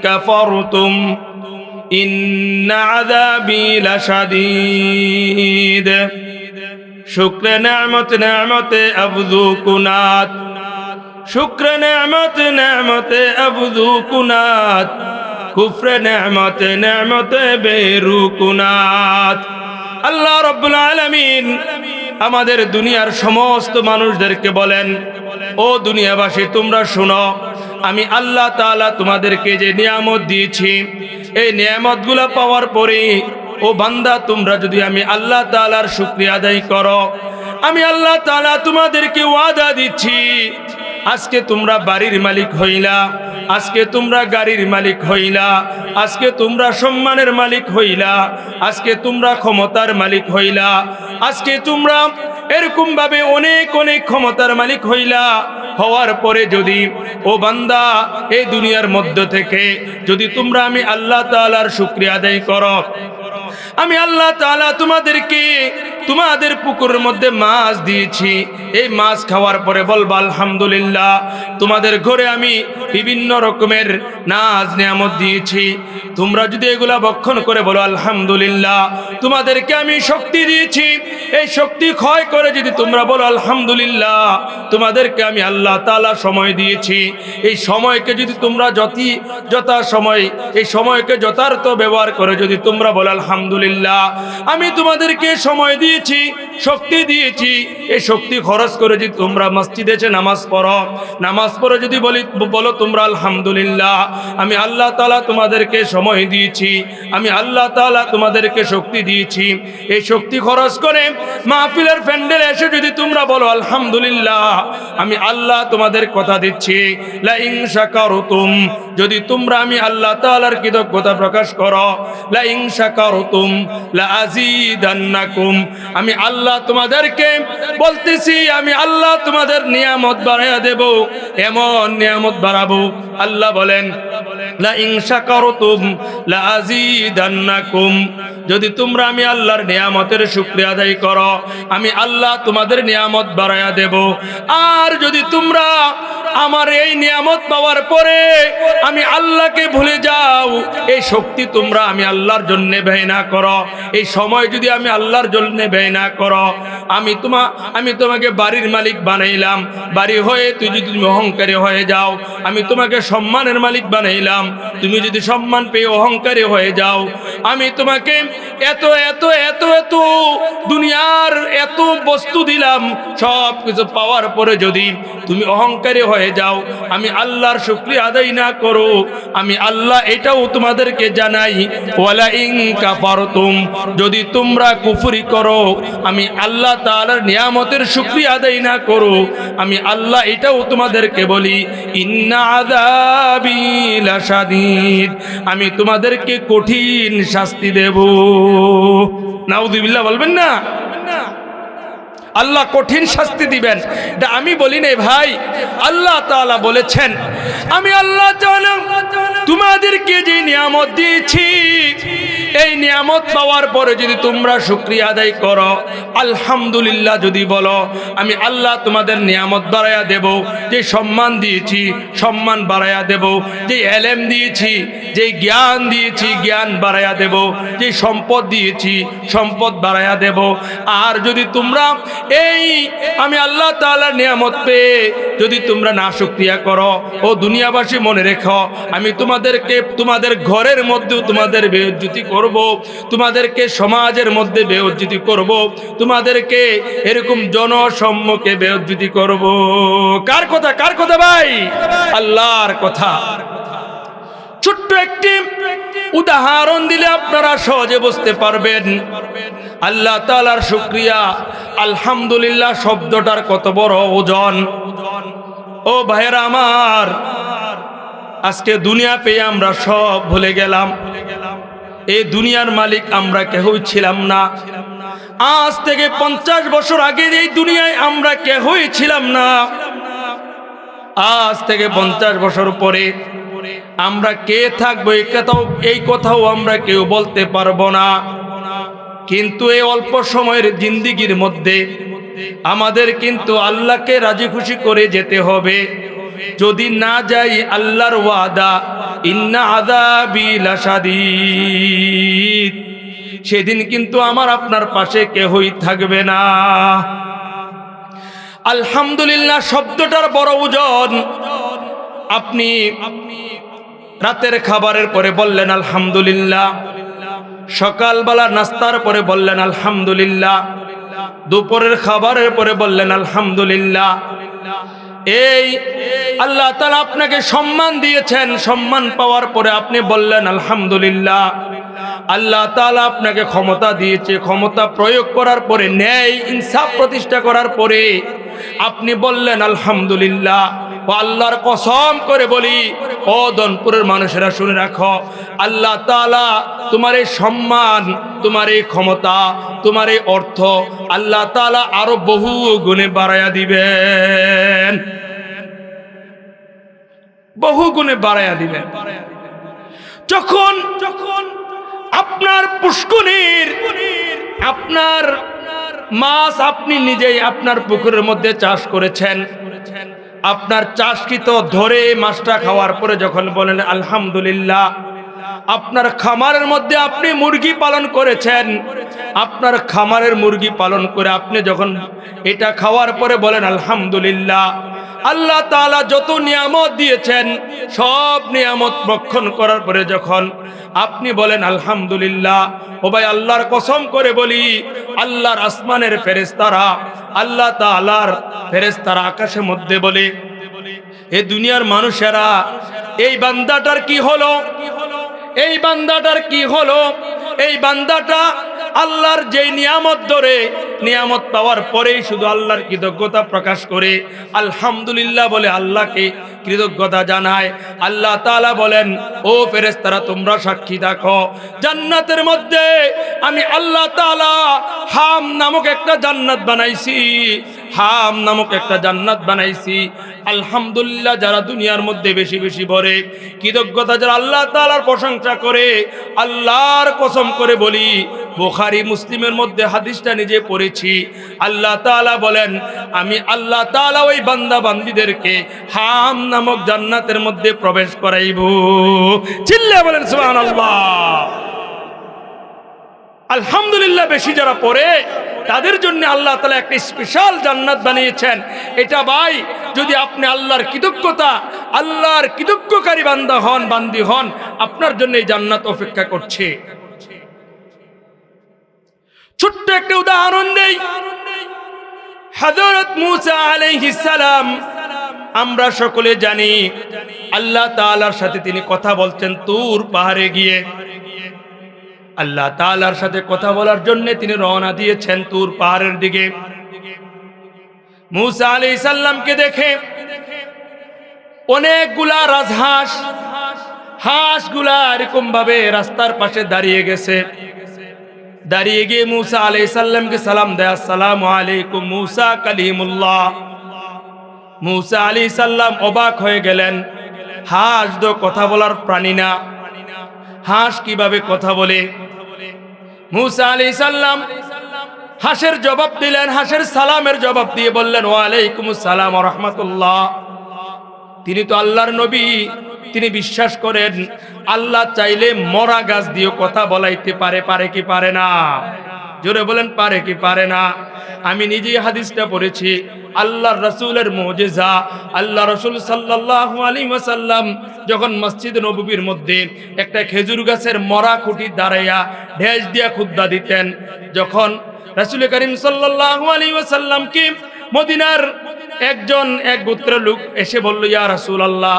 কাফারতুম ইন্না আযাবি লাশাদীদ। শুকরে নেমতে আবদু কুনাত, শুকরে নেমতে আবদু কুনাত, কুফরে নেমতে বেরু কুনাত। আল্লাহ রাব্বুল আলামিন আমাদের দুনিয়ার সমস্ত মানুষদেরকে বলেন, ও দুনিয়াবাসী তোমরা শোনো, আমি আল্লাহ তাআলা তোমাদেরকে যে নিয়ামত দিয়েছি, এই নিয়ামতগুলো পাওয়ার পরে ও বান্দা, তোমরা যদি আমি আল্লাহ তাআলার শুকরিয়া আদায় করো, আমি আল্লাহ তাআলা তোমাদেরকে ওয়াদা দিচ্ছি, আজকে তোমরা বাড়ির মালিক হইলা, আজকে তোমরা গাড়ির মালিক হইলা, আজকে তোমরা সম্মানের মালিক হইলা, আজকে তোমরা ক্ষমতার মালিক হইলা, আজকে তোমরা এরকম ভাবে অনেক অনেক ক্ষমতার মালিক হইলা। হওয়ার পরে যদি ও বান্দা এই দুনিয়ার মধ্য থেকে যদি তোমরা আমি আল্লাহ তাআলার শুকরিয়া আদায় করো, আমি আল্লাহ তাআলা তোমাদেরকে তোমাদের পুকুরের মধ্যে মাছ দিয়েছি, এই মাছ খাওয়ার পরে বলবা আলহামদুলিল্লাহ। তোমাদের ঘরে আমি বিভিন্ন রকমের নাজ নিয়ামত দিয়েছি, তোমরা যদি এগুলা ভক্ষণ করে বলো আলহামদুলিল্লাহ। তোমাদেরকে আমি শক্তি দিয়েছি, এই শক্তি ক্ষয় করে যদি তোমরা বলো আলহামদুলিল্লাহ। তোমাদেরকে আমি আল্লাহ তাআলা সময় দিয়েছি, এই সময়কে যদি তোমরা যথা সময় এই সময়কে যথার্থ ব্যবহার করে যদি তোমরা বলো আলহামদুলিল্লাহ। আমি তোমাদেরকে সময় দিয়েছি, শক্তি দিয়েছি, এই শক্তি খরচ করে যদি তোমরা মসজিদে এসে নামাজ পড়ো যদি বলো তোমরা আলহামদুলিল্লাহ। আমি আল্লাহ তাআলা তোমাদেরকে সময় দিয়েছি, আমি আল্লাহ তাআলা তোমাদেরকে শক্তি দিয়েছি, এই শক্তি খরচ করে মাহফিলের প্যান্ডেলে এসে যদি তোমরা বলো আলহামদুলিল্লাহ, আমি আল্লাহ তোমাদের কথা দিচ্ছি, লা ইন শাকারতুম, যদি তোমরা আমি আল্লাহ তাআলার কৃতজ্ঞতা প্রকাশ করো, লা ইন শাকারতুম লা আযীদান্নাকুম, আমি আল্লাহ তোমাদেরকে বলতেছি, আমি আল্লাহ তোমাদের নিয়ামত বাড়াইয়া দেব, এমন নিয়ামত বাড়াবো। আল্লাহ বলেন, লা ইন শাকারতুম লা আযীদান্নাকুম, যদি তোমরা আমি আল্লাহর নিয়ামতের শুকরিয়া আদায় করো, আমি আল্লাহ তোমাদের নিয়ামত বাড়াইয়া দেব। আর যদি তোমরা আমার এই নিয়ামত পাওয়ার পরে আমি আল্লাহকে ভুলে যাও, এই শক্তি তোমরা আমি আল্লাহর জন্য ব্যয় না করো, এই সময় যদি আমি আল্লাহর জন্য ব্যয় না করো, আমি তোমাকে বাড়ির মালিক বানাইলাম, বাড়ি হয়ে তুমি অহংকারী হয়ে যাও, আমি তোমাকে সম্মানের মালিক বানাইলাম, তুমি যদি সম্মান পেয়ে অহংকারী হয়ে যাও, আমি তোমাকে এত এত এত এত দুনিয়ার এত বস্তু দিলাম, সব কিছু পাওয়ার পরে যদি তুমি অহংকারী হয়ে হয়ে যাও, আমি আল্লাহর শুকরিয়া আদায় না করো, আমি আল্লাহ এটাও তোমাদেরকে জানাই, ওয়ালা ইন কাফারতুম, যদি তোমরা কুফরি করো, আমি আল্লাহ তাআলার নিয়ামতের শুকরিয়া আদায় না করো, আমি আল্লাহ এটাও তোমাদেরকে বলি, ইন্না আযাবি লাশাদীদ, আমি তোমাদেরকে কঠিন শাস্তি দেব। নাউযুবিল্লাহ বলবেন না? আল্লাহ কঠিন শাস্তি দিবেন, এটা আমি বলি নাই ভাই, আল্লাহ তাআলা বলেছেন। আমি আল্লাহ তাআলা তোমাদেরকে যে নিয়ামত দিয়েছি, এই নিয়ামত পাওয়ার পরে যদি তোমরা শুকরিয়া আদায় করো, আলহামদুলিল্লাহ যদি বলো, আমি আল্লাহ তোমাদের নিয়ামত বাড়ায়া দেব। যে সম্মান দিয়েছি সম্মান বাড়ায়া দেব, যে এলেম দিয়েছি, যে জ্ঞান দিয়েছি জ্ঞান বাড়ায়া দেব, যে সম্পদ দিয়েছি সম্পদ বাড়ায়া দেব। আর যদি তোমরা এই আমি আল্লাহ তাআলার নিয়ামত পেয়ে যদি তোমরা নাশুকরিয়া করো, ও দুনিয়াবাসী মনে রেখো, আমি তোমাদেরকে তোমাদের ঘরের মধ্যেও তোমাদের বেইজ্জতি করব, তোমাদেরকে সমাজের মধ্যে বেইজ্জতি করব, তোমাদেরকে এরকম জনসম্মুখে বেইজ্জতি করব। কার কথা? কার কথা ভাই? আল্লাহর কথা। ছোট্ট একটি উদাহরণ দিলে আপনারা সহজে বুঝতে পারবেন আল্লাহ তাআলার শুকরিয়া। আলহামদুলিল্লাহ শব্দটার কত বড় ওজন। ও ভাইয়েরা আমার, আজকে দুনিয়া পেয়ে আমরা সব ভুলে গেলাম। এই দুনিয়ার মালিক আমরা কেউই ছিলাম না। আজ থেকে 50 বছর আগে এই দুনিয়ায় আমরা কেউই ছিলাম না। আজ থেকে 50 বছর পরে আমরা কে থাকবো এই কথাও আমরা কেউ বলতে পারবো না। কিন্তু এই অল্প সময়ের জিন্দিগির মধ্যে আমাদের কিন্তু আল্লাহকে রাজি খুশি করে যেতে হবে। যদি না যাই, আল্লাহর ওয়াদা ইন্না আযাবি লাশাদীদ, সেদিন কিন্তু আমার আপনার পাশে কেউই থাকবে না। আলহামদুলিল্লাহ শব্দটার বড় ওজন। আপনি রাতের খাবারের পরে বললেন আলহামদুলিল্লাহ, সকালবেলা নাস্তার পরে বললেন আলহামদুলিল্লাহ, দুপুরের খাবারের পরে বললেন আলহামদুলিল্লাহ। এই আল্লাহ তাআলা আপনাকে সম্মান দিয়েছেন, সম্মান পাওয়ার পরে আপনি বললেন আলহামদুলিল্লাহ। আল্লাহ তাআলা আপনাকে ক্ষমতা দিয়েছে, ক্ষমতা প্রয়োগ করার পরে, ন্যায় ইনসাফ প্রতিষ্ঠা করার পরে আপনি বললেন আলহামদুলিল্লাহ। ও আল্লাহর কসম করে বলি, ও দনপুরের মানুষেরা শুনে রাখো, আল্লাহ তাআলা তোমার এই সম্মান, তোমার এই ক্ষমতা, তোমার এই অর্থ আল্লাহ তাআলা আরো বহু গুণে বাড়ায়া দিবেন, বহু গুণে বাড়ায়া দিবেন। যখন আপনার পুষ্করিণীর আপনার মাছ আপনি নিজেই আপনার পুকুরের মধ্যে চাষ করেছেন, আপনার চাষকৃত ধরে মাছটা খাওয়ার পরে যখন বলেন আলহামদুলিল্লাহ, আপনার খামারের মধ্যে আপনি মুরগি পালন করেছেন, আপনার খামারের মুরগি পালন করে আপনি যখন এটা খাওয়ার পরে বলেন আলহামদুলিল্লাহ, আল্লাহ তাআলা যত নিয়ামত দিয়েছেন সব নিয়ামত ভক্ষণ করার পরে যখন আপনি বলেন আলহামদুলিল্লাহ, ও ভাই আল্লাহর কসম করে বলি, আল্লাহর আসমানের ফেরেশতারা, আল্লাহ তাআলার ফেরেশতারা আকাশের মধ্যে বলে, এই দুনিয়ার মানুষেরা এই বান্দাটার কি হলো, এই বান্দাটার কি হলো, এই বান্দাটা আল্লাহর যেই নিয়ামত ধরে, নিয়ামত পাওয়ার পরেই শুধু আল্লাহর কৃতজ্ঞতা প্রকাশ করে আলহামদুলিল্লাহ বলে আল্লাহকে কৃতজ্ঞতা জানায়। আল্লাহ তাআলা বলেন, ও ফেরেশতারা তোমরা সাক্ষী থাকো, জান্নাতের মধ্যে আমি আল্লাহ তাআলা হাম নামক একটা জান্নাত বানাইছি, হাম নামক একটা জান্নাত বানাইছি। আলহামদুলিল্লাহ যারা দুনিয়ার মধ্যে বেশি বেশি বলে, কৃতজ্ঞতা যারা আল্লাহ তাআলার প্রশংসা করে, আল্লাহর কসম করে বলি, বুখারী মুসলিমের মধ্যে হাদিসটা নিজে পড়েছি, আল্লাহ তাআলা বলেন, আমি আল্লাহ তাআলা ওই বান্দা বান্দীদেরকে হাম নামক জান্নাতের মধ্যে প্রবেশ করাইব। চিল্লা বলেন সুবহানাল্লাহ। আলহামদুলিল্লাহ বেশি যারা পড়ে তাদের জন্য আল্লাহ তাআলা একটা স্পেশাল জান্নাত বানিয়েছেন। এটা ভাই যদি আপনি আল্লাহর কৃতজ্ঞতা, আল্লাহর কৃতজ্ঞকারী বান্দা হন, বান্দি হন, আপনার জন্য এই জান্নাত অপেক্ষা করছে। ছোট্ট একটা উদাহরণ দেই। হযরত মূসা আলাইহিস সালাম আমরা সকলে জানি আল্লাহ তাআলার সাথে তিনি কথা বলছেন তুর পাহাড়ে গিয়ে। আল্লাহ তাআলার সাথে কথা বলার জন্য তিনি রওনা দিয়েছেন তুর পাহাড়ের দিকে। মূসা আলাইহিস সালামকে দেখে অনেকগুলা রাজহাঁস, হাঁসগুলা এরকম ভাবে রাস্তার পাশে দাঁড়িয়ে গেছে। দাঁড়িয়ে গিয়ে মূসা আলাইহিস সালামকে সালাম দেয়, আসসালামু আলাইকুম মূসা কালিমুল্লাহ। মূসা আলাইহিস সালাম অবাক হয়ে গেলেন, হাঁস তো কথা বলার প্রাণী না, হাঁস কিভাবে কথা বলে? মূসা আলাইহিস সালাম হাঁসের জবাব দিলেন, হাঁসের সালামের জবাব দিয়ে বললেন ওয়ালাইকুমুস সালাম ওয়া রাহমাতুল্লাহ। তিনি তো আল্লাহর নবী, তিনি বিশ্বাস করেন আল্লাহ চাইলে মরা গাছ দিয়ে কথা বলাইতে পারে, পারে কি পারে না? জোরে বলেন পারে কি পারে না? আমি নিজেই হাদিসটা পড়েছি, আল্লাহর রাসূলের মুজিজা। আল্লাহ রাসূল সাল্লাল্লাহু আলাইহি ওয়াসাল্লাম যখন মসজিদ নববীর মধ্যে একটা খেজুর গাছের মরা খুঁটি দাঁড়াইয়া ঢেস দিয়া খুতবা দিতেন, যখন রাসূল করিম সাল্লাল্লাহু আলাইহি ওয়াসাল্লামকে মদিনার এক গোত্রের লোক এসে বলল, ইয়া রাসূলুল্লাহ,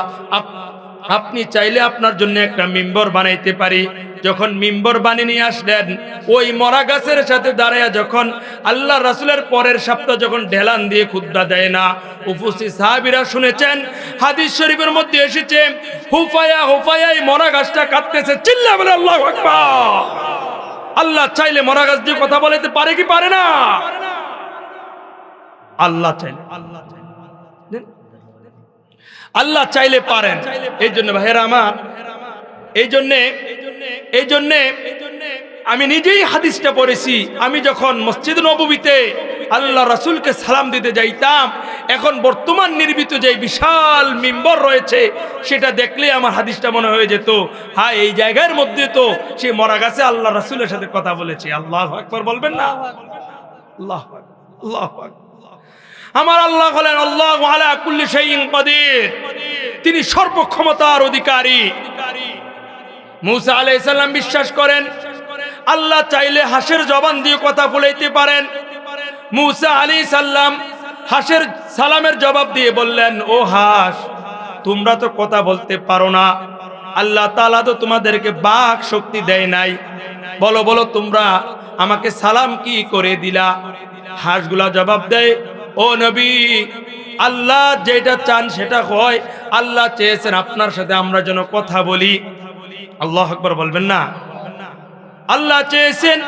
আপনি চাইলে আপনার জন্য একটা মিম্বর বানাইতে পারি। যখন মিম্বর বানিয়ে নিয়ে আসলেন, ওই মরা গাছের সাথে দাঁড়ায়া যখন আল্লাহ রাসূলের পরের সপ্তাহ যখন ঢেলান দিয়ে খুতবা দেয় না, উপস্থিত সাহাবীরা শুনেছেন, হাদিস শরীফের মধ্যে এসেছে হুফায়া হুফায়া এই মরা গাছটা কাঁদতেছে, চিল্লা বলে আল্লাহু আকবার। আল্লাহ চাইলে মরা গাছ দিয়ে কথা বলাইতে পারে কি পারে না? আল্লাহ চাইলে, আল্লাহ চাইলে পারেন। এই জন্য ভাইয়েরা আমার, এই জন্যে আমি নিজেই হাদিসটা পড়েছি। আমি যখন মসজিদ নববীতে আল্লাহ রাসূলকে সালাম দিতে যাইতাম, এখন বর্তমান নির্মিত যে বিশাল মিম্বর রয়েছে সেটা দেখলে আমার হাদিসটা মনে হয়ে যেত, হ্যাঁ এই জায়গার মধ্যে তো সে মরা গাছে আল্লাহ রাসূলের সাথে কথা বলেছে। আল্লাহু আকবার বলবেন না? আল্লাহু আকবার, আল্লাহু আকবার। আমার আল্লাহ হলেন আল্লাহু আলা কুল্লি শাইইন কাদির, তিনি সর্বক্ষমতার অধিকারী। মূসা আলাইহিস সালাম বিশ্বাস করেন আল্লাহ চাইলে হাঁসের জবান দিয়ে কথা বলাইতে পারেন। মূসা আলাইহিস সালাম হাঁসের সালামের জবাব দিয়ে বললেন, ও হাঁস, তোমরা তো কথা বলতে পারো না, আল্লাহ তাআলা তো তোমাদেরকে বাক শক্তি দেয় নাই, বলো বলো তোমরা আমাকে সালাম কি করে দিলা? হাঁসগুলা জবাব দেয়, ও নবী, আল্লাহ যেটা চান সেটা হয়। আল্লাহ চেয়েছেন আপনার সাথে আমরা যেন কথা বলি। আল্লাহু আকবার বলবেন না? আল্লাহ চেয়েছেন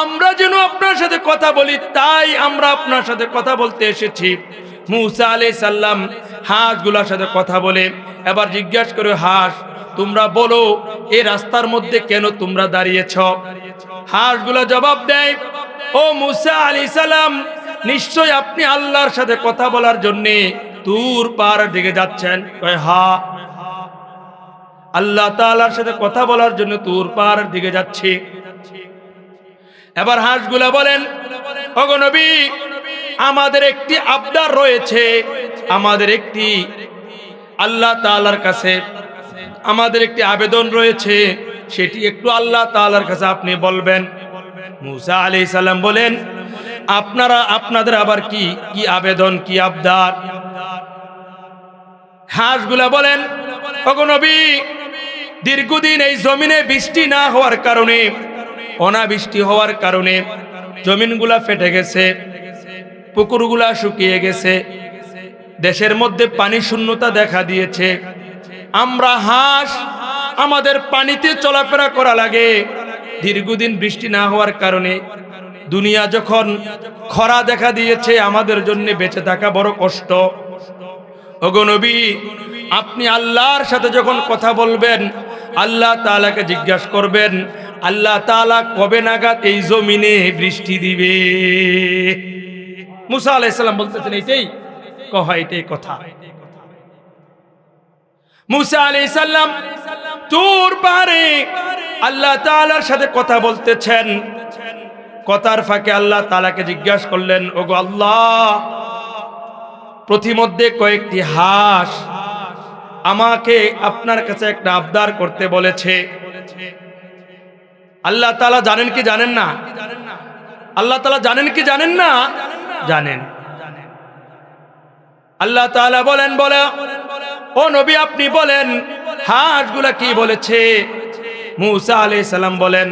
আমরা যেন আপনার সাথে কথা বলি, তাই আমরা আপনার সাথে কথা বলতে এসেছি। মূসা আলাইহিস সালাম হাঁসগুলোর সাথে কথা বলে এবার জিজ্ঞাসা করে, হাঁস তোমরা বলো এই রাস্তার মধ্যে কেন তোমরা দাঁড়িয়েছ? হাঁসগুলো জবাব দেয়, ও মূসা আলাইহিস সালাম, নিশ্চয় আপনি আল্লাহর সাথে কথা বলার জন্য তুর পাহাড়ের দিকে যাচ্ছেন। কয় হ্যাঁ, আল্লাহ তাআলার সাথে কথা বলার জন্য তুর পাহাড়ের দিকে যাচ্ছি। এবার হাঁসগুলা বলেন, ওগো নবী, আমাদের একটি আবদার রয়েছে, আমাদের একটি আল্লাহ তাআলার কাছে আমাদের একটি আবেদন রয়েছে, সেটি একটু আল্লাহ তাআলার কাছে আপনি বলবেন। মূসা আলাইহিস সালাম বলেন, আপনাদের আবার কি আবেদন, কি আবদার? হাঁসগুলা বলেন, ওগো নবী, দীর্ঘদিন এই জমিনে বৃষ্টি না হওয়ার কারণে, অনাবৃষ্টি হওয়ার কারণে জমিনগুলা ফেটে গেছে, পুকুরগুলা শুকিয়ে গেছে, দেশের মধ্যে পানি শূন্যতা দেখা দিয়েছে। আমরা হাঁস, আমাদের পানিতে চলাফেরা করা লাগে। দীর্ঘদিন বৃষ্টি না হওয়ার কারণে দুনিয়া যখন খরা দেখা দিয়েছে, আমাদের জন্য বেঁচে থাকা বড় কষ্ট। ওগো নবী, আপনি আল্লাহর সাথে যখন কথা বলবেন, আল্লাহ তাআলাকে জিজ্ঞাসা করবেন, আল্লাহ তাআলা কবে নাগাদ এই জমিনে বৃষ্টি দিবে? মূসা আলাইহিস সালাম বলতেছেন এইটাই এইটাই কথা। মূসা আলাইহিস সালাম তুর পাহাড়ে আল্লাহ তাআলার সাথে কথা বলতেছেন। কথার ফাঁকে আল্লাহ তাআলাকে জিজ্ঞাসা করলেন, ওগো আল্লাহ, প্রতিমধ্যে কয়েকটি হাঁস আমাকে আপনার কাছে একটা আবদার করতে বলেছে। আল্লাহ তাআলা জানেন কি জানেন না? আল্লাহ তাআলা জানেন কি জানেন না? জানেন। আল্লাহ তাআলা বলে ও নবী আপনি বলেন হাঁসগুলা কি বলেছে? মূসা আলাইহিস সালাম বলেন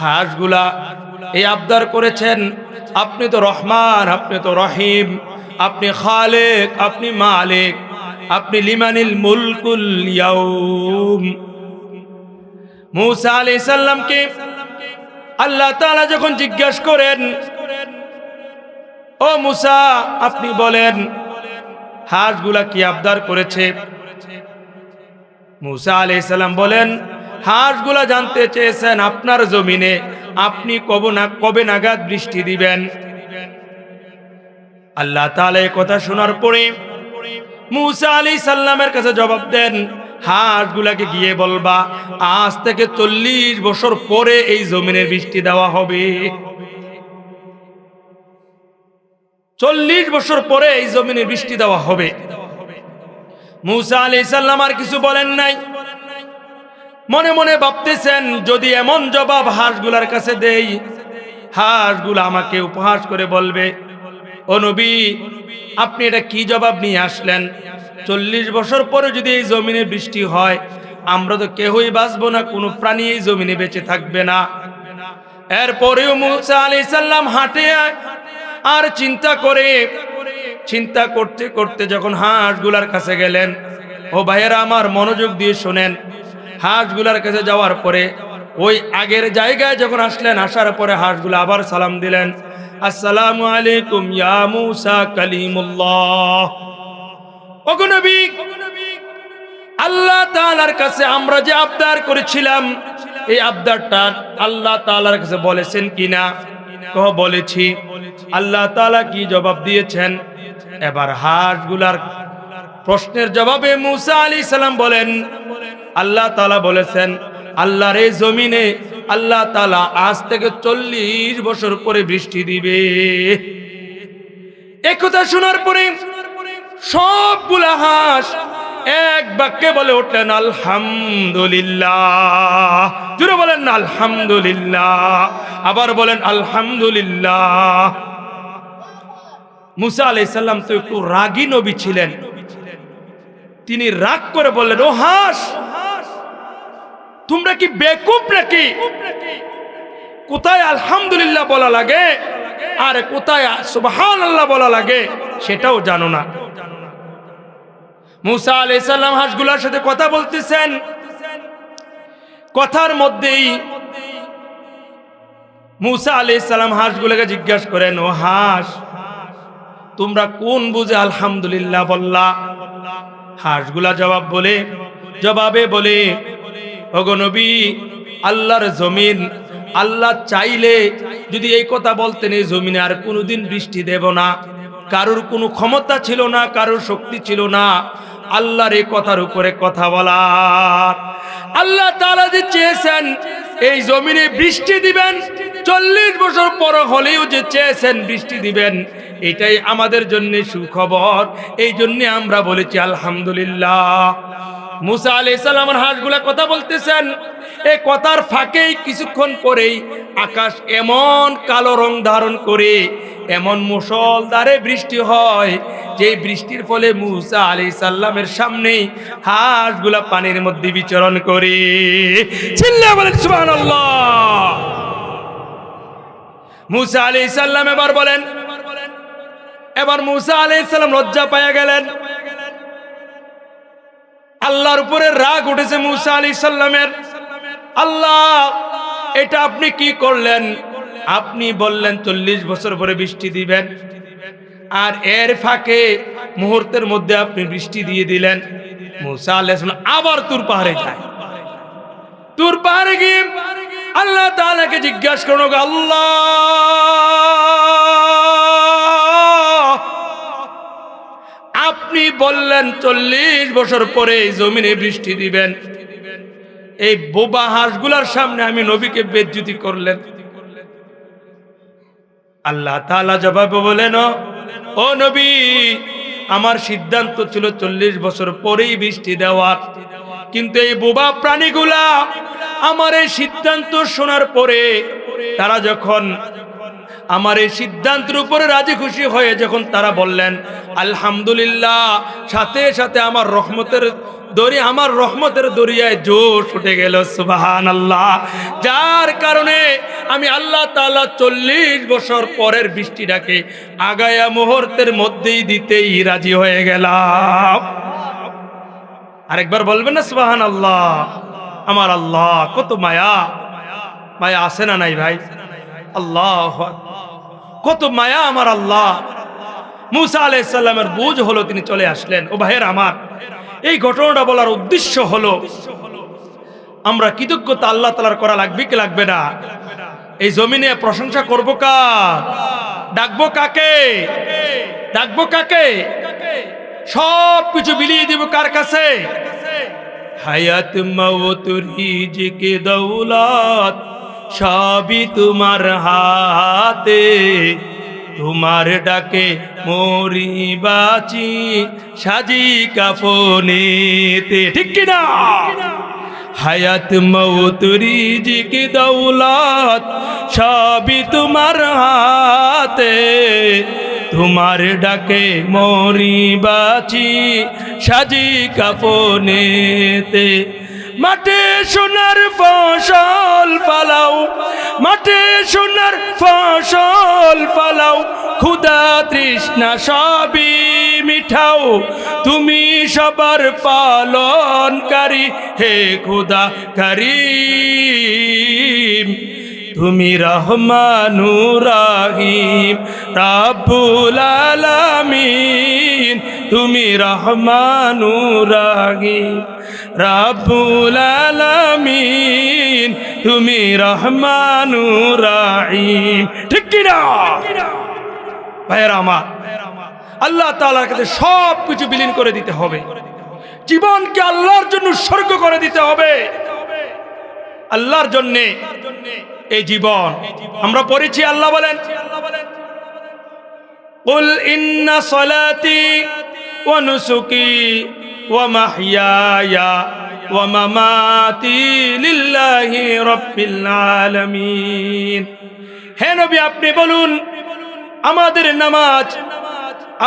হাঁসগুলা এই আবদার করেছেন, আপনি তো রহমান, আপনি তো রহিম, আপনি খালেক, আপনি মালিক, আপনি লিমানিল মুলকুল ইয়াউম। মূসা আলাইহিস সালামকে আল্লাহ তাআলা যখন জিজ্ঞাসা করেন, ও মূসা আপনি বলেন হাঁসগুলা কি আবদার করেছে? মূসা আলাইহিস সালাম বলেন হাঁসগুলা জানতে চেয়েছেন আপনার জমিনে আপনি কবে নাগাদ বৃষ্টি দিবেন। আল্লাহ তাআলা এই কথা শোনার পরে মূসা আলাইহিস সালামের কাছে জবাব দেন, হাঁসগুলাকে গিয়ে বলবা আজ থেকে 40 বছর পরে এই জমিনে বৃষ্টি দেওয়া হবে। 40 বছর পরে এই জমিনে বৃষ্টি দেওয়া হবে। মূসা আলাইহিস সালাম আর কিছু বলেন নাই, মনে মনে ভাবতেছেন যদি এমন জবাব হাঁসগুলার কাছে দেই, হাঁসগুলা আমাকে উপহাস করে বলবে, ও নবী আপনি এটা কি জবাব নিয়ে আসলেন? 40 বছর পরে যদি এই জমিনে বৃষ্টি হয় আমরা তো কেউই বাঁচবো না, কোনো প্রাণী এই জমিনে বেঁচে থাকবে না। এরপরেও মূসা আলাইহিস সালাম হাঁটে আর চিন্তা করতে করতে যখন হাঁসগুলার কাছে গেলেন, ও ভাইয়েরা আমার মনোযোগ দিয়ে শোনেন, হাঁসগুলার কাছে যাওয়ার পরে ওই আগের জায়গায় যখন আসলেন, আসার পরে হাঁসগুলা আবার সালাম দিলেন, আসসালামু আলাইকুম ইয়া মূসা কালিমুল্লাহ। ওগো নবী আল্লাহ তাআলার কাছে আমরা যে আবদার করেছিলাম এই আবদারটা আল্লাহ তাআলার কাছে বলেছেন কিনা? বলেছি। আল্লাহ তাআলা কি জবাব দিয়েছেন? এবার হাঁসগুলার প্রশ্নের জবাবে মূসা আলাইহিস সালাম বলেন আল্লাহ তাআলা বলেছেন আল্লাহর এই জমিনে আল্লাহ তাআলা আজ থেকে 40 বছর পরে বৃষ্টি দিবে। এই কথা শোনার পরে সবগুলা হাঁস এক বাক্যে বলে উঠলেন আলহামদুলিল্লাহ। জোরে বলেন না আলহামদুলিল্লাহ, আবার বলেন আলহামদুলিল্লাহ। মূসা আলাইহিস সালাম তো একটু রাগী নবী ছিলেন, তিনি রাগ করে বললেন, ও হাঁস তোমরা কি বেকুব নাকি? কোথায় আলহামদুলিল্লাহ বলা লাগে আর কোথায় সুবহানাল্লাহ বলা লাগে সেটাও জানো না। মূসা আলাইহিস সালাম হাঁসগুলোর সাথে কথা বলতেছেন, কথার মধ্যেই মূসা আলাইহিস সালাম হাঁসগুলোকে জিজ্ঞাসা করেন, ও হাঁস তোমরা কোন বুঝে আলহামদুলিল্লাহ বললা? হাঁসগুলা জবাবে বলে ওগো নবী আল্লাহর জমিন আল্লাহ চাইলে যদি এই কথা বলতেন এই জমিনে আর কোনোদিন বৃষ্টি দেব না। কারোর কোনো ক্ষমতা ছিল না, কারোর শক্তি ছিল না আল্লাহর এই কথার উপরে কথা বলার। আল্লাহ তাআলা যে চেয়েছেন এই জমিনে বৃষ্টি দিবেন, 40 বছর পর হলেও যে চেয়েছেন বৃষ্টি দিবেন, এটাই আমাদের জন্য সুখবর। এই জন্য আমরা বলেছি আলহামদুলিল্লাহ। মূসা আলাইহিস সালামের হাঁসগুলা কথা বলতেছেন, এই কথার ফাঁকেই কিছুক্ষণ পরেই আকাশ এমন কালো রং ধারণ করে এমন মুষলধারে বৃষ্টি হয় যে বৃষ্টির ফলে মূসা আলাইহিস সালামের সামনেই হাঁসগুলা পানির মধ্যে বিচরণ করে। চিল্লায়ে বলেন সুবহানাল্লাহ। মূসা আলাইহিস সালাম এবার মূসা আলাইহিস সালাম লজ্জা পায়া গেলেন। আল্লাহর উপরে রাগ উঠেছে মূসা আলাইহিস সালামের। আল্লাহ এটা আপনি কি করলেন? আপনি বললেন 40 বছর পরে বৃষ্টি দিবেন, আর এর ফাঁকে মুহূর্তের মধ্যে আপনি বৃষ্টি দিয়ে দিলেন। মূসা আলাইহিস সালাম আবার তুর পাহাড়ে যায়। তুর পাহাড়ে গিয়ে আল্লাহ তাআলাকে জিজ্ঞাসা করলো, আল্লাহ আপনি বললেন 40 বছর পরে জমিনে বৃষ্টি দিবেন, এই বোবা হাঁসগুলার সামনে আমি নবীকে বেইজ্জতি করলেন। আল্লাহ তাআলা জবাবে বলেন, ও নবী আমার সিদ্ধান্ত ছিল 40 বছর পরেই বৃষ্টি দেওয়ার, কিন্তু এই বোবা প্রাণীগুলা আমার এই সিদ্ধান্ত শোনার পরে তারা যখন আমার এই সিদ্ধান্তের উপরে রাজি খুশি হয়ে যখন তারা বললেন আলহামদুলিল্লাহ, সাথে সাথে আমার রহমতের দরিয়ায় জোশ উঠে গেল, সুবহানাল্লাহ। যার কারণে আমি আল্লাহ তাআলা 40 বছর পরের বৃষ্টিটাকে আগায়া মুহূর্তের মধ্যেই দিতেই রাজি হয়ে গেলাম। আরেকবার বলবেন না সুবহানাল্লাহ? আমার আল্লাহ কত মায়া আছে না নাই ভাই? আল্লাহ কত মায়া আমার আল্লাহ। মুসা আলাইহিস সালামের বুঝ হলো, তিনি চলে আসলেন। ও ভাইয়ের আমার, এই ঘটনাটা বলার উদ্দেশ্য হলো আমরা কৃতজ্ঞতা আল্লাহ তাআলার করা লাগবে কি লাগবে না? এই জমিনে প্রশংসা করব কার? ডাকবো কাকে? সব কিছু বিলিয়ে দিব কার কাছে? হায়াত মওত রিজিক দৌলত সবই তোমার হাতে, তোমার ডাকে মরি বাঁচি সাজি কাফনেতে, ঠিক কিনা? হায়াত মওত রিজিক দৌলত সবই তোমার হাতে, তোমার ডাকে মরি বাঁচি সাজি কাফনেতে। মাঠে সোনার ফসল ফলাও, মাঠে সোনার ফসল ফলাও, ক্ষুধা তৃষ্ণা সবই মিঠাও, তুমি সবার পালনকারী হে খোদা কারীম। তুমি রহমানুর রহিম রাব্বুল আলামিন, তুমি রহমানুর রহিম রাব্বুল আলামিন, তুমি রহমানুর রহিম, ঠিক কি না ভাইয়েরা আমার? আল্লাহ তাআলার কাছে সব কিছু বিলীন করে দিতে হবে, জীবনকে আল্লাহর জন্য উৎসর্গ করে দিতে হবে। আল্লাহর জন্য এই জীবন আমরা পড়েছি। আল্লাহ বলেন, কুল ইন্না সলাতি ওয়া নুসুকি ওয়া মাহইয়ায়া ওয়া মামাতি লিল্লাহি রাব্বিল আলামিন। হে নবী, আপনি বলুন, আমাদের নামাজ,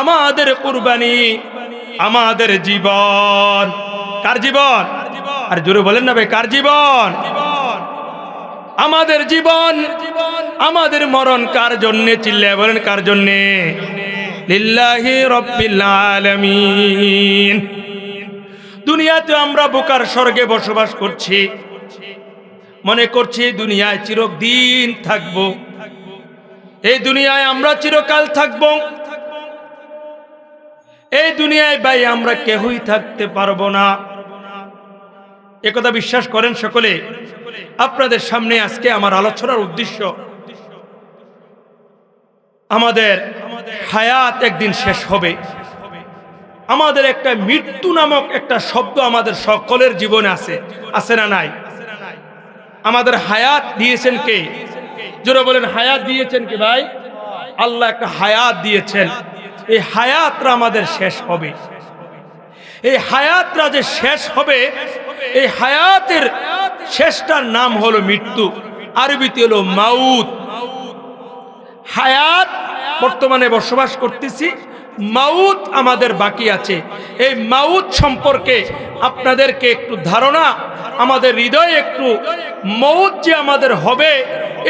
আমাদের কুরবানি, আমাদের জীবন কার জীবন? আর জোরে বলেন না ভাই, কার জীবন? আমাদের জীবন, আমাদের মরণ কার জন্যে? চিল্লায় বলেন, কার জন্যে? লিল্লাহি রাব্বিল আলামিন। দুনিয়াতে আমরা বোকার স্বর্গে বসবাস করছি, মনে করছি দুনিয়ায় চিরদিন থাকবো, এই দুনিয়ায় আমরা চিরকাল থাকবো। এই দুনিয়ায় ভাই আমরা কেউই থাকতে পারবো না, একথা বিশ্বাস করেন সকলে? আপনাদের সামনে আজকে আমার আলোচনার উদ্দেশ্য, আমাদের হায়াত একদিন শেষ হবে। আমাদের একটা মৃত্যু নামক একটা শব্দ আমাদের সকলের জীবনে আছে না নাই? আমাদের হায়াত দিয়েছেন কে? জোরে বলেন, হায়াত দিয়েছেন কে ভাই? আল্লাহ একটা হায়াত দিয়েছেন। এই হায়াতটা আমাদের শেষ হবে। এই হায়াতটা যে শেষ হবে, এই হায়াতের শেষটার নাম হলো মৃত্যু, আরবিতে হলো মাউত। হায়াত বর্তমানে বসবাস করতেছি, মাউত আমাদের বাকি আছে। এই মাউত সম্পর্কে আপনাদেরকে একটু ধারণা, আমাদের হৃদয়ে একটু মউত যে আমাদের হবে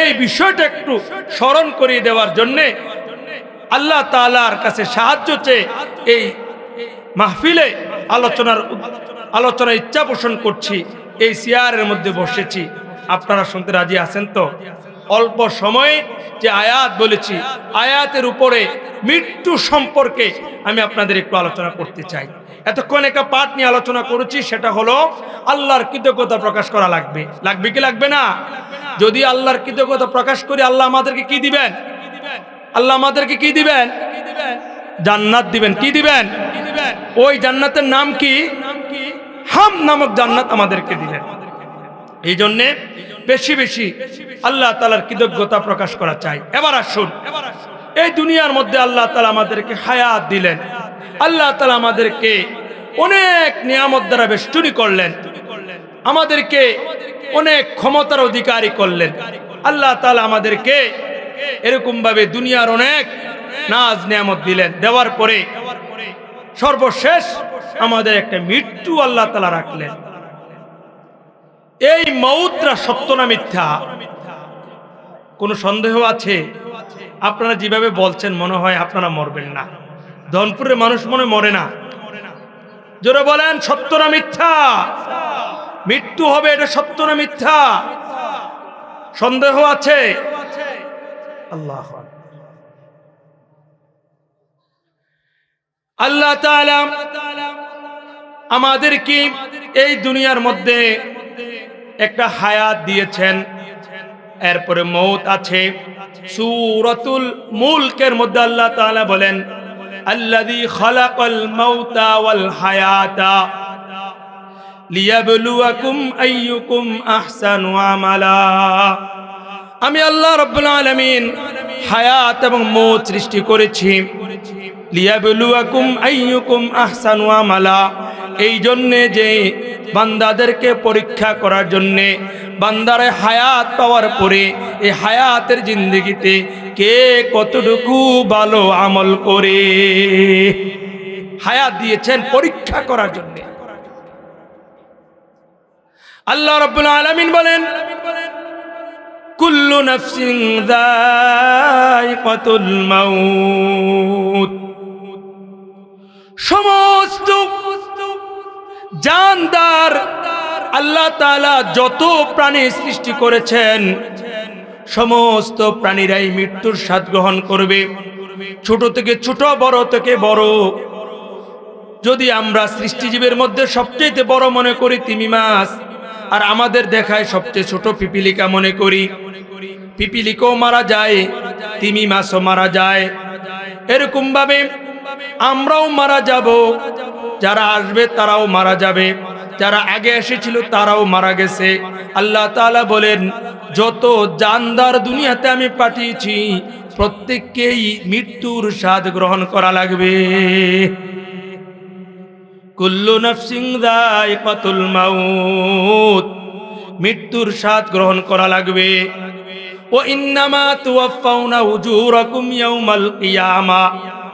এই বিষয়টা একটু স্মরণ করিয়ে দেওয়ার জন্যে আল্লাহ তাআলার কাছে সাহায্য চেয়ে এই মাহফিলে আলোচনা ইচ্ছা পোষণ করছি। এই চেয়ারের মধ্যে বসেছি, আপনারা শুনতে রাজি আছেন তো? অল্প সময়ে যে আয়াত বলেছি, আয়াতের উপরে মৃত্যু সম্পর্কে আমি আপনাদের একটু আলোচনা করতে চাই। এতক্ষণ একটা পাঠ নিয়ে আলোচনা করেছি, সেটা হলো আল্লাহর কৃতজ্ঞতা প্রকাশ করা লাগবে কি লাগবে না? যদি আল্লাহর কৃতজ্ঞতা প্রকাশ করি, আল্লাহ আমাদেরকে কি দিবেন? আল্লাহ আমাদেরকে কি দিবেন? জান্নাত দিবেন। কি দিবেন? ওই জান্নাতের নাম কি? হাম নামক জান্নাত আমাদেরকে দিবেন। এই জন্যে বেশি বেশি আল্লাহ তাআলার কৃতজ্ঞতা প্রকাশ করা চাই। এবার আসুন, এই দুনিয়ার মধ্যে আল্লাহ তাআলা আমাদেরকে হায়াত দিলেন, আল্লাহ তাআলা আমাদেরকে অনেক নিয়ামত দ্বারা বেষ্টনী করলেন, আমাদেরকে অনেক ক্ষমতার অধিকারী করলেন। আল্লাহ তাআলা আমাদেরকে এরকম ভাবে দুনিয়ার অনেক নাজ নিয়ামত দিলেন। দেওয়ার পরে সর্বশেষ আমাদের একটা মৃত্যু আল্লাহ তাআলা রাখলেন। এই মউতটা সত্য না মিথ্যা? কোনো সন্দেহ আছে? আপনারা যেভাবে বলছেন মনে হয় আপনারা মরবেন না। ধনপুরের মানুষ মরে না। জোরে বলেন, সত্য না মিথ্যা? মৃত্যু হবে, এটা সত্য না মিথ্যা? সন্দেহ আছে? আল্লাহু আকবার। আল্লাহ তাআলা আমাদেরকে এই দুনিয়ার মধ্যে একটা হায়াত দিয়েছেন, এরপরে মৌত আছে। সূরাতুল মুলকের মধ্যে আল্লাহ তাআলা বলেন, আল্লাযী খালাকাল মাউতা ওয়াল হায়াতা লিয়াবলুয়াকুম আইয়ুকুম আহসানু আমালা। আমি আল্লাহ রাব্বুল আলামিন হায়াত এবং মৌত সৃষ্টি করেছি, লিয়াবলুয়াকুম আইয়ুকুম আহসানু আমালা, এই জন্যে যে বান্দাদেরকে পরীক্ষা করার জন্যে। বান্দারে হায়াত পাওয়ার পরে এই হায়াতের জিন্দেগিতে কে কতটুকু ভালো আমল করে, হায়াত দিয়েছেন পরীক্ষা করার জন্যে। আল্লাহ রাব্বুল আলামিন বলেন, কুল্লু নাফসিন যায়িকাতুল মাউত, সমস্ত জানদার আল্লাহ তাআলা যত প্রাণী সৃষ্টি করেছেন সমস্ত প্রাণীরাই মৃত্যুর স্বাদ গ্রহণ করবে, ছোট থেকে ছোট, বড় থেকে বড়। যদি আমরা সৃষ্টিজীবের মধ্যে সবচেয়ে বড় মনে করি তিমি মাছ, আর আমাদের দেখায় সবচেয়ে ছোট পিপিলিকা মনে করি, পিপিলিকাও মারা যায়, তিমি মাছও মারা যায়। এরকম ভাবে আমরাও মারা যাব, যারা আসবে তারাও মারা যাবে, যারা আগে এসেছিল তারাও মারা গেছে। আল্লাহ তাআলা বলেন, যত জানদার দুনিয়াতে আমি পাঠিয়েছি প্রত্যেককেই মৃত্যুর স্বাদ গ্রহণ করা লাগবে। কুল্লু নাফসিন যায়িকাতুল মাউত, মৃত্যুর স্বাদ গ্রহণ করা লাগবে। ও ইন্নামা তুওয়াফাউনা উজুরাকুম ইয়াউমাল কিয়ামা।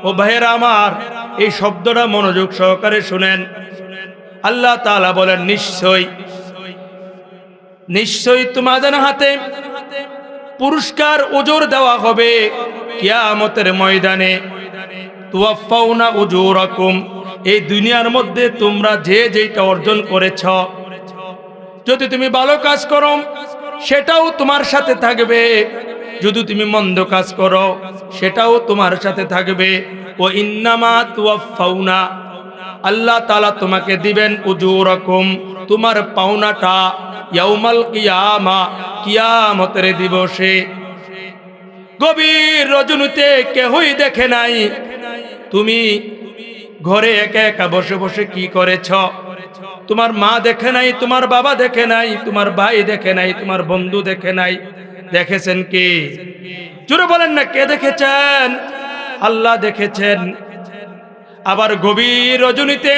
ও ভাইয়েরা আমার, এই শব্দটা মনোযোগ সহকারে শুনেন। আল্লাহ তাআলা বলেন, নিশ্চয় নিশ্চয় তোমাদের হাতে পুরস্কার ওজর দেওয়া হবে কিয়ামতের ময়দানে। তুওয়াফাউনা উজুরাকুম, এই দুনিয়ার মধ্যে তোমরা যে যেটা অর্জন করেছ, যদি তুমি ভালো কাজ করো সেটাও তোমার সাথে থাকবে, যদি তুমি মন্দ কাজ করো সেটাও তোমার সাথে থাকবে। ও ইন্নামা তুওয়াফাউনা, আল্লাহ তাআলা তোমাকে দিবেন উজুরাকুম, তোমার পাওনাটা, ইয়াউমাল কিয়ামা, কিয়ামতের দিবসে। গভীর রজনীতে কেহই দেখে নাই তুমি ঘরে একা একা বসে বসে কি করেছ। তোমার মা দেখে নাই, তোমার বাবা দেখে নাই, তোমার ভাই দেখে নাই, তোমার বন্ধু দেখে নাই। দেখেছেন কে? জোরে বলেন না, কে দেখেছেন? আল্লাহ দেখেছেন। আবার গভীর রজনীতে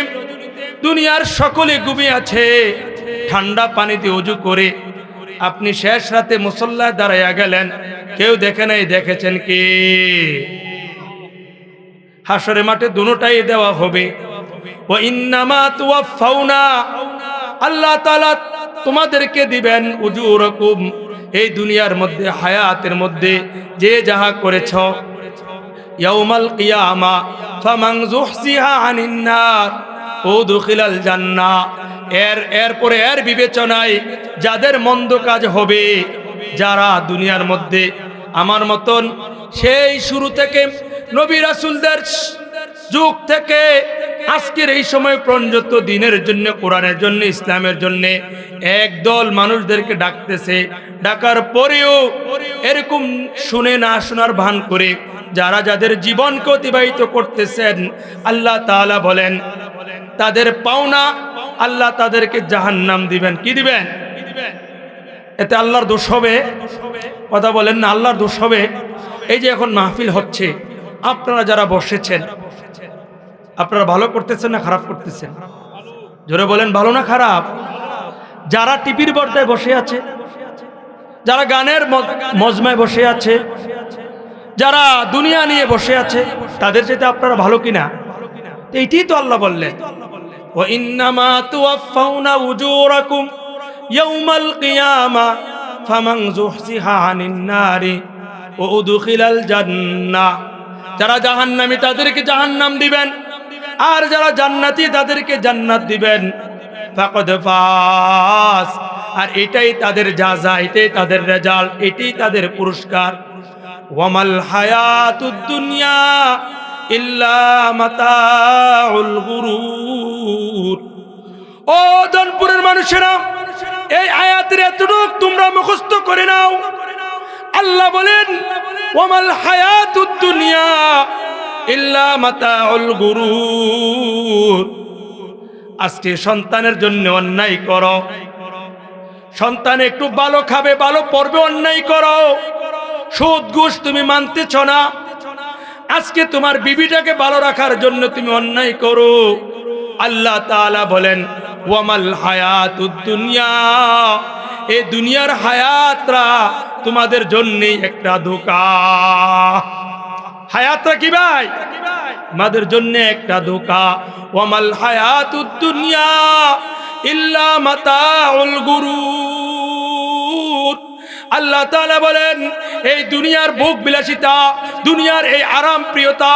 দুনিয়ার সকলে ঘুমিয়ে আছে, ঠান্ডা পানিতে ওযু করে আপনি শেষ রাতে মুসল্লায় দাঁড়াইয়া গেলেন, কেউ দেখে নাই। দেখেছেন কে? হাসরের মাঠে দুটোটাই দেওয়া হবে। ওয়া ইন্নামা তুওয়াফাউনা, আল্লাহ তাআলা তোমাদেরকে দিবেন উজুরাকুম, এই দুনিয়ার মধ্যে হায়াতের মধ্যে যে যাহা করেছ। ইয়াউমাল কিয়ামা ফামান যুহসিহা আনিন নার উদখিলাল জান্নাহ, এরপরে এর বিবেচনায় যাদের মন্দ কাজ হবে, যারা দুনিয়ার মধ্যে আমার মতন সেই শুরু থেকে নবী রাসূলদের যুগ থেকে আজকের এই সময় পর্যন্ত দিনের জন্য, কোরআনের জন্য, ইসলামের জন্য একদল মানুষদেরকে ডাকতেছে, ডাকার পরেও এরকম শুনে না শোনার ভান করে যারা যাদের জীবনকে অতিবাহিত করতেছেন, আল্লাহ তাআলা বলেন তাদের পাওনা আল্লাহ তাদেরকে জাহান্নাম দিবেন। কি দিবেন? এতে আল্লাহর দোষ হবে? কথা বলেন না, আল্লাহর দোষ হবে? এই যে এখন মাহফিল হচ্ছে, আপনারা যারা বসেছেন, আপনারা ভালো করতেছেন না খারাপ করতেছেন? জোরে বলেন, ভালো না খারাপ? যারা টিভির পর্দায় বসে আছে, যারা গানের মজমায় বসে আছে, যারা দুনিয়া নিয়ে বসে আছে, তাদের চাইতে আপনারা ভালো কিনা? এইটাই তো আল্লাহ বললেন, ওয়া ইন্নামা তুওয়াফাউনা উজুরাকুম ইয়াউমাল কিয়ামা ফামান যুহজিহা আনিন নারি ওয়া উদখিলাল জান্নাহ। যারা জাহান্নামী তাদেরকে জাহান্নাম দিবেন, আর যারা জান্নাতি তাদেরকে জান্নাত দিবেন। ফাকাদ ফাস, আর এটাই তাদের জাযা, এটাই তাদের রেজাল্ট, এটাই তাদের পুরস্কার। ওয়ামাল হায়াতুদ দুনিয়া ইল্লা মাতাউল গুরুর। ও জনপুরের মানুষেরা, এই আয়াতের এতটুক তোমরা মুখস্থ করে নাও। আল্লাহ বলেন ওয়ামাল হায়াতুদ দুনিয়া ইল্লা মাতাউল গুরুর। আজকে সন্তানের জন্য অন্যায় করো, সন্তান একটু ভালো খাবে, ভালো পড়বে, অন্যায় করো। সুদ ঘুষ তুমি মানতেছ না, আজকে তোমার বিবিটাকে ভালো রাখার জন্য তুমি অন্যায় করো। আল্লাহ তাআলা বলেন ওয়ামাল হায়াতুদ দুনিয়া, এই দুনিয়ার হায়াতরা তোমাদের জন্য একটা ধোঁকা। হায়াতরা কি ভাই? আমাদের জন্য একটা ধোঁকা। ওয়ামাল হায়াতুদ দুনিয়া ইল্লা মাতাউল গুরুর। আল্লাহ তাআলা বলেন এই দুনিয়ার ভোগ বিলাসিতা, দুনিয়ার এই আরাম প্রিয়তা,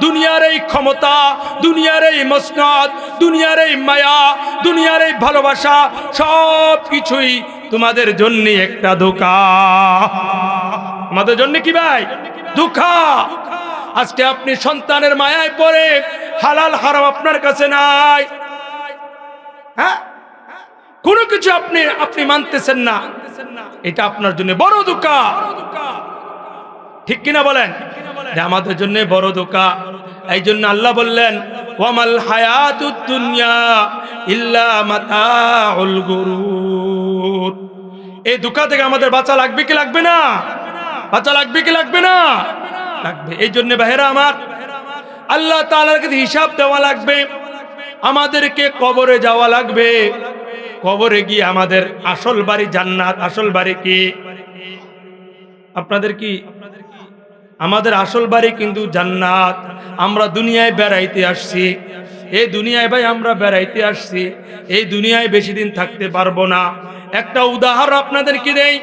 দুনিয়ার এই ক্ষমতা, দুনিয়ার এই মসনদ, দুনিয়ার এই মায়া, দুনিয়ার এই ভালোবাসা, সব কিছুই তোমাদের জন্য একটা ধোঁকা। আমাদের জন্য কি ভাই? ধোঁকা। আজকে আপনি সন্তানের মায়ায় পড়ে হালাল হারাম আপনার কাছে নাই, হ্যাঁ, কোনো কিছু আপনি মানতেছেন না, এটা আপনার জন্য বড় ধোঁকা। ঠিক কিনা বলেন? আমাদের জন্য বড় ধোঁকা। এই জন্য আল্লাহ বললেন ওয়ামাল হায়াতুদ দুনিয়া ইল্লা মাতাউল গুরুর। এই ধোঁকা থেকে আমাদের বাঁচা লাগবে কি লাগবে না? বাঁচা লাগবে কি লাগবে না? লাগবে। এই জন্য ভাইরা আমার, আল্লাহ তাআলার কাছে হিসাব দেওয়া লাগবে, আমাদেরকে কবরে যাওয়া লাগবে। কবরে গিয়ে আমাদের আসল বাড়ি জান্নাত। আসল বাড়ি কি আপনাদের? কি আমাদের আসল বাড়ি কিন্তু জান্নাত। আমরা দুনিয়ায় বেড়াইতে আসছি, এই দুনিয়ায় ভাই আমরা বেড়াইতে আসছি, এই দুনিয়ায় বেশি দিন থাকতে পারবো না। একটা উদাহরণ আপনাদেরকে দেই,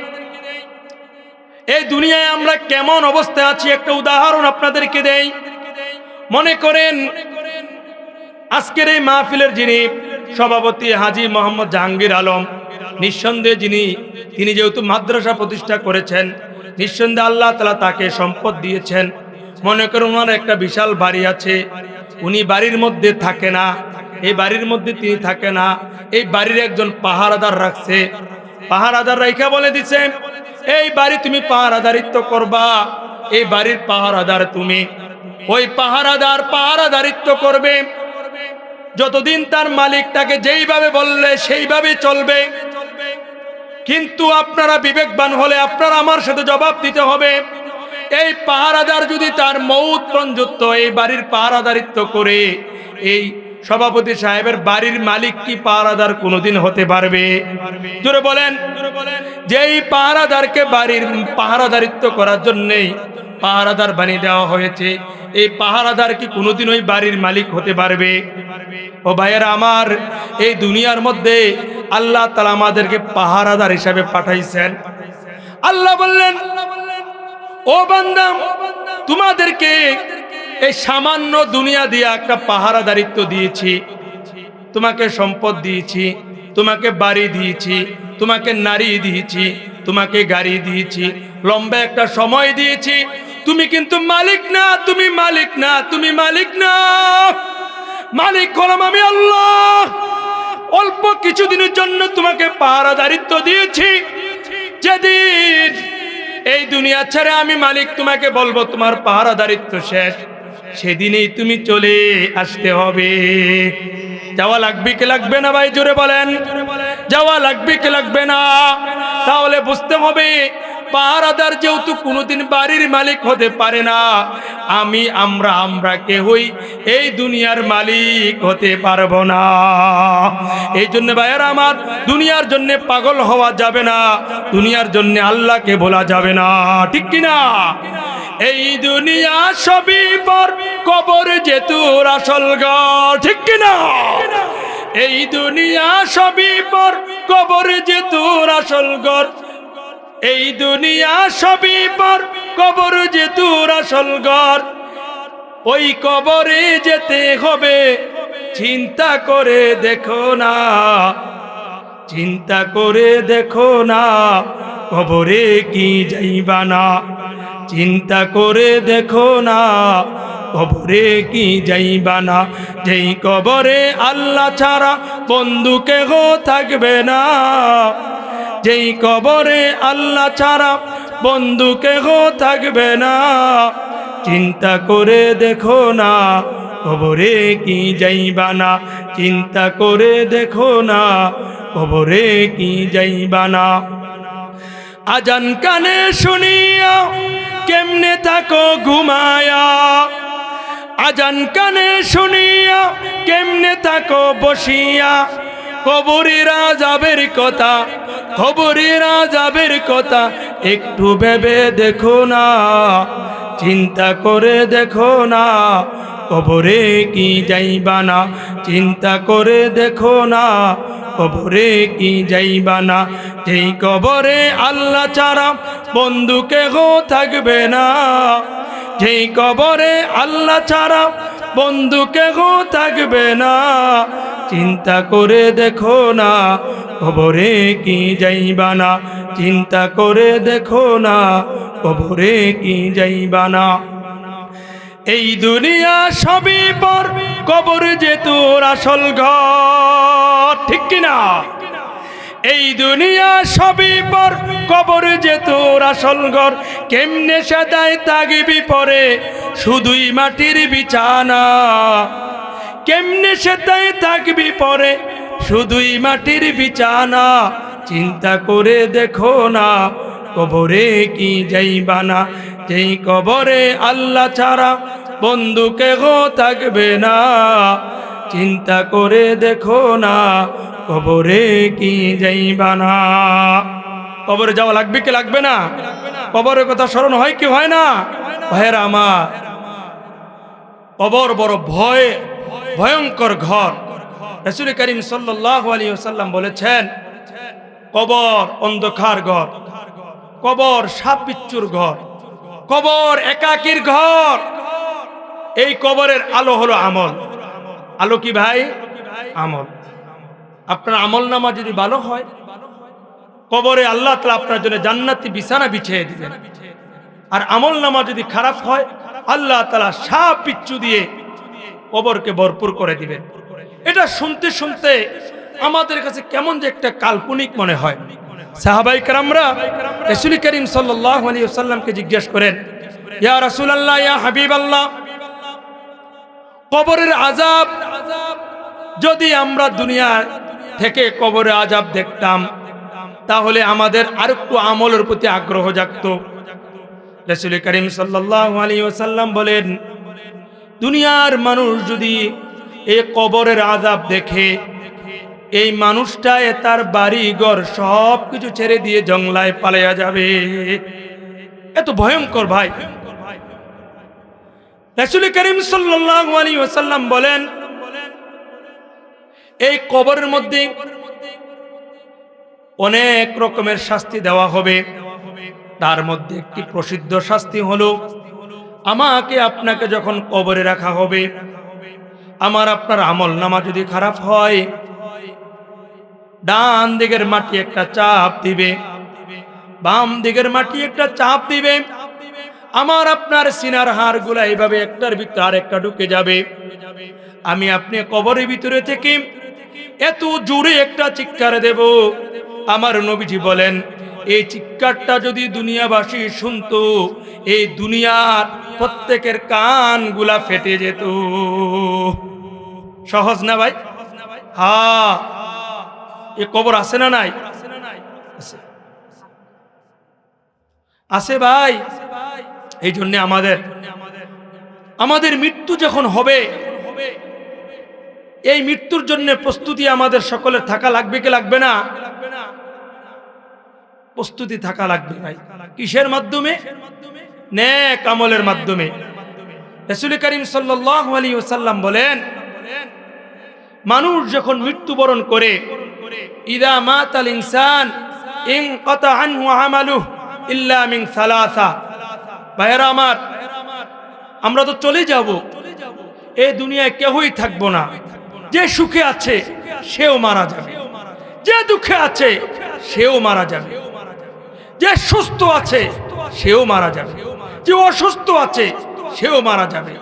এই দুনিয়ায় আমরা কেমন অবস্থায় আছি একটা উদাহরণ আপনাদেরকে দেই। মনে করেন আজকের এই মাহফিলের যিনি সভাপতি হাজী মোহাম্মদ জাহাঙ্গীর আলম, নিঃসন্দেহে তিনি যেহেতু মাদ্রাসা প্রতিষ্ঠা করেছেন, নিঃসন্দেহে আল্লাহ তাআলা তাকে সম্পদ দিয়েছেন। মনে করেন ওনার একটা বিশাল বাড়ি আছে, উনি বাড়ির মধ্যে থাকে না, এই বাড়ির মধ্যে তিনি থাকে না, এই বাড়ির একজন পাহারাদার রাখছে। পাহারাদার রাইখা বলে দিছে এই বাড়ি তুমি পাহারাদারিত্ব করবা, এই বাড়ির পাহারাদার তুমি। ওই পাহারাদারিত্ব করবে, যতদিন তার মালিক তাকে যেইভাবে বললে সেইভাবে চলবে। কিন্তু আপনারা বিবেকবান হলে আপনারা আমার সাথে জবাব দিতে হবে, এই পাহারাদার যদি তার মৌত পর্যন্ত এই বাড়ির পাহারাদারিত্ব করে, এই সভাপতি সাহেবের বাড়ির মালিক কি পাহারাদার কোনোদিন হতে পারবে? জোরে বলেন। যেই পাহারাদারকে বাড়ির পাহারাদারিত্ব করার জন্যই পাহারাদার বানিয়ে দেওয়া হয়েছে, এই পাহারাদার কি কোনোদিন ওই বাড়ির মালিক হতে পারবে? ও ভাইয়েরা আমার, এই দুনিয়ার মধ্যে আল্লাহ তাআলা আমাদেরকে পাহারাদার হিসাবে পাঠাইছেন। আল্লাহ বললেন ও বান্দা, তোমাদেরকে এই সামান্য দুনিয়া দিয়ে একটা পাহারাদারিত্ব দিয়েছি, তোমাকে সম্পদ দিয়েছি, তোমাকে বাড়ি দিয়েছি, তোমাকে নারী দিয়েছি, তোমাকে গাড়ি দিয়েছি, লম্বা একটা সময় দিয়েছি। তুমি কিন্তু মালিক না, তুমি মালিক না, তুমি মালিক না। মালিক হলাম আমি আল্লাহ। অল্প কিছুদিনের জন্য তোমাকে পাহারাদারিত্ব দিয়েছি, যেদিন এই দুনিয়া ছেড়ে আমি মালিক তোমাকে বলবো তোমার পাহারাদারিত্ব শেষ, সেদিনেই তুমি চলে আসতে হবে। যাওয়া লাগবে কি লাগবে না ভাই? জোরে বলেন। যাওয়া লাগবে কি লাগবে না? তাহলে বুঝতে হবে পাহারাদার যেহেতু কোনোদিন বাড়ির মালিক হতে পারে না, আমরা কেউই এই দুনিয়ার মালিক হতে পারবো না। এই জন্য ভাইয়েরা আমার, দুনিয়ার জন্য পাগল হওয়া যাবে না, দুনিয়ার জন্য আল্লাহকে ভোলা যাবে না। ঠিক কিনা? এই দুনিয়া সবই পর, কবর যে তোর আসল ঘর, ঠিক কিনা? এই দুনিয়া সবই পর, কবর যে তোর আসল ঘর। এই দুনিয়া সবই পর, কবর যে তোর আসল ঘর। ওই কবরে যেতে হবে, চিন্তা করে দেখো না, চিন্তা করে দেখো না, কবরে কি যাইবা না। চিন্তা করে দেখো না, কবরে কি যাইবা না। যেই কবরে আল্লাহ ছাড়া বন্ধু কেহ থাকবে না। যেই কবরে আল্লাহ ছাড়া বন্ধু কেহ থাকবে না। চিন্তা করে দেখো না, কবরে কি যাইবা না। চিন্তা করে দেখো না, কবরে কি যাইবা না। আজান কানে শুনিয়া কেমনে থাকো ঘুমায়া। আজান কানে শুনিয়া কেমনে থাকো বসিয়া। কবরের আযাবের কথা, কবরের আযাবের কথা একটু ভেবে দেখো না। চিন্তা করে দেখো না, কবরে কি যাইবা না। চিন্তা করে দেখো না, কবরে কি যাইবা না। যেই কবরে আল্লাহ ছাড়া বন্ধু কেহ থাকবে না। যেই কবরে আল্লাহ ছাড়া বন্ধু কেহ থাকবে না। চিন্তা করে দেখো না, কবরে কি যাইবা না। চিন্তা করে দেখো না, কবরে কি যাইবা না। এই দুনিয়া সবই পর, কবর যে তোর আসল ঘর, ঠিক কিনা? এই দুনিয়া সবই পর, কবর যে তোর আসল ঘর। কেমনে সাদায় তাগিবি পরে, শুধুই মাটির বিছানা। কেমনে সাদায় থাকবি পরে, শুধুই মাটির বিছানা। চিন্তা করে দেখো না, কবরে কি যাইবা না। যেই কবরে আল্লাহ ছাড়া বন্ধু কেহ থাকবে না। চিন্তা করে দেখো না, কবরে কি যাইবা না। কবরে যাওয়া লাগবে কি লাগবে না? কবরের কথা স্মরণ হয় কি হয় না? ভাইয়েরা আমার, কবর বড় ভয়ঙ্কর ঘর। রাসূল করিম সাল্লাল্লাহু আলাইহি ওয়াসাল্লাম বলেছেন, কবর অন্ধকার ঘর, কবর সাপ বিচ্ছুর ঘর, কবর একাকীর ঘর। এই কবরের আলো হলো আমল। আলো কি ভাই? আমল। আপনার আমল নামা যদি ভালো হয়, কবরে আল্লাহ তাআলা আপনার জন্য জান্নাতি বিছানা বিছিয়ে দিবেন। আর আমল নামা যদি খারাপ হয়, আল্লাহ তাআলা সাপ বিচ্ছু দিয়ে কবরকে ভরপুর করে দিবেন। এটা শুনতে শুনতে আমাদের কাছে কেমন যে একটা কাল্পনিক মনে হয়। সাহাবায়ে কেরামরা রাসূল করিম সাল্লাল্লাহু আলাইহি ওয়াসাল্লামকে জিজ্ঞেস করেন, ইয়া রাসূলুল্লাহ, ইয়া হাবিবাল্লাহ, কবরের আযাব যদি আমরা দুনিয়া থেকে কবরের আযাব দেখতাম, তাহলে আমাদের আরেকটু আমলের প্রতি আগ্রহ জাগতো। রাসূল করিম সাল্লাল্লাহু আলাইহি ওয়াসাল্লাম বলেন, দুনিয়ার মানুষ যদি এই কবরের আযাব দেখে, এই মানুষটা তার বাড়ি ঘর সব কিছু ছেড়ে দিয়ে জঙ্গলায় পালিয়ে যাবে। এত ভয়ঙ্কর ভাই। রাসূল করিম সাল্লাল্লাহু আলাইহি ওয়াসাল্লাম বলেন, এই কবরের মধ্যে অনেক রকমের শাস্তি দেওয়া হবে। তার মধ্যে একটি প্রসিদ্ধ শাস্তি হলো, আমাকে আপনাকে যখন কবরে রাখা হবে, আমার আপনার আমল নামা যদি খারাপ হয়, ডান দিকের মাটি একটা চাপ দিবে, বাম দিকের মাটি একটা চাপ দিবে। আমার আপনার সিনার হাড়গুলা এইভাবে একটার ভিতরে আরেকটা ঢুকে যাবে। আমি আপনি কবরের ভিতরে থেকে এত জোরে একটা চিৎকার দেব, আমার নবীজি বলেন, এই চিৎকারটা যদি দুনিয়াবাসী শুনতো, এই দুনিয়ার প্রত্যেকের কানগুলা ফেটে যেত। সহজ না ভাই? হ্যাঁ, এ কবর আছে না নাই? আছে ভাই। এই জন্য আমাদের মৃত্যু যখন হবে, এই মৃত্যুর জন্য প্রস্তুতি আমাদের সকলের থাকা লাগবে কি লাগবে না? প্রস্তুতি থাকা লাগবে ভাই। কিসের মাধ্যমে? নেক আমলের মাধ্যমে। রাসূল করিম সাল্লাল্লাহু আলাইহি ওয়াসাল্লাম বলেন, মানুষ যখন মৃত্যুবরণ করে, ইদা মাতাল ইনসান ইনকাতা আনহু আমালুহু ইল্লা মিন সালাসা। ভাইরা আমার, আমরা তো চলে যাব, এই দুনিয়ায় কেউই থাকবো না। যে সুখে আছে সেও মারা যাবে, যে দুঃখে আছে সেও মারা যাবে, যে সুস্থ আছে সেও মারা যাবে, যে অসুস্থ আছে সেও মারা যাবে,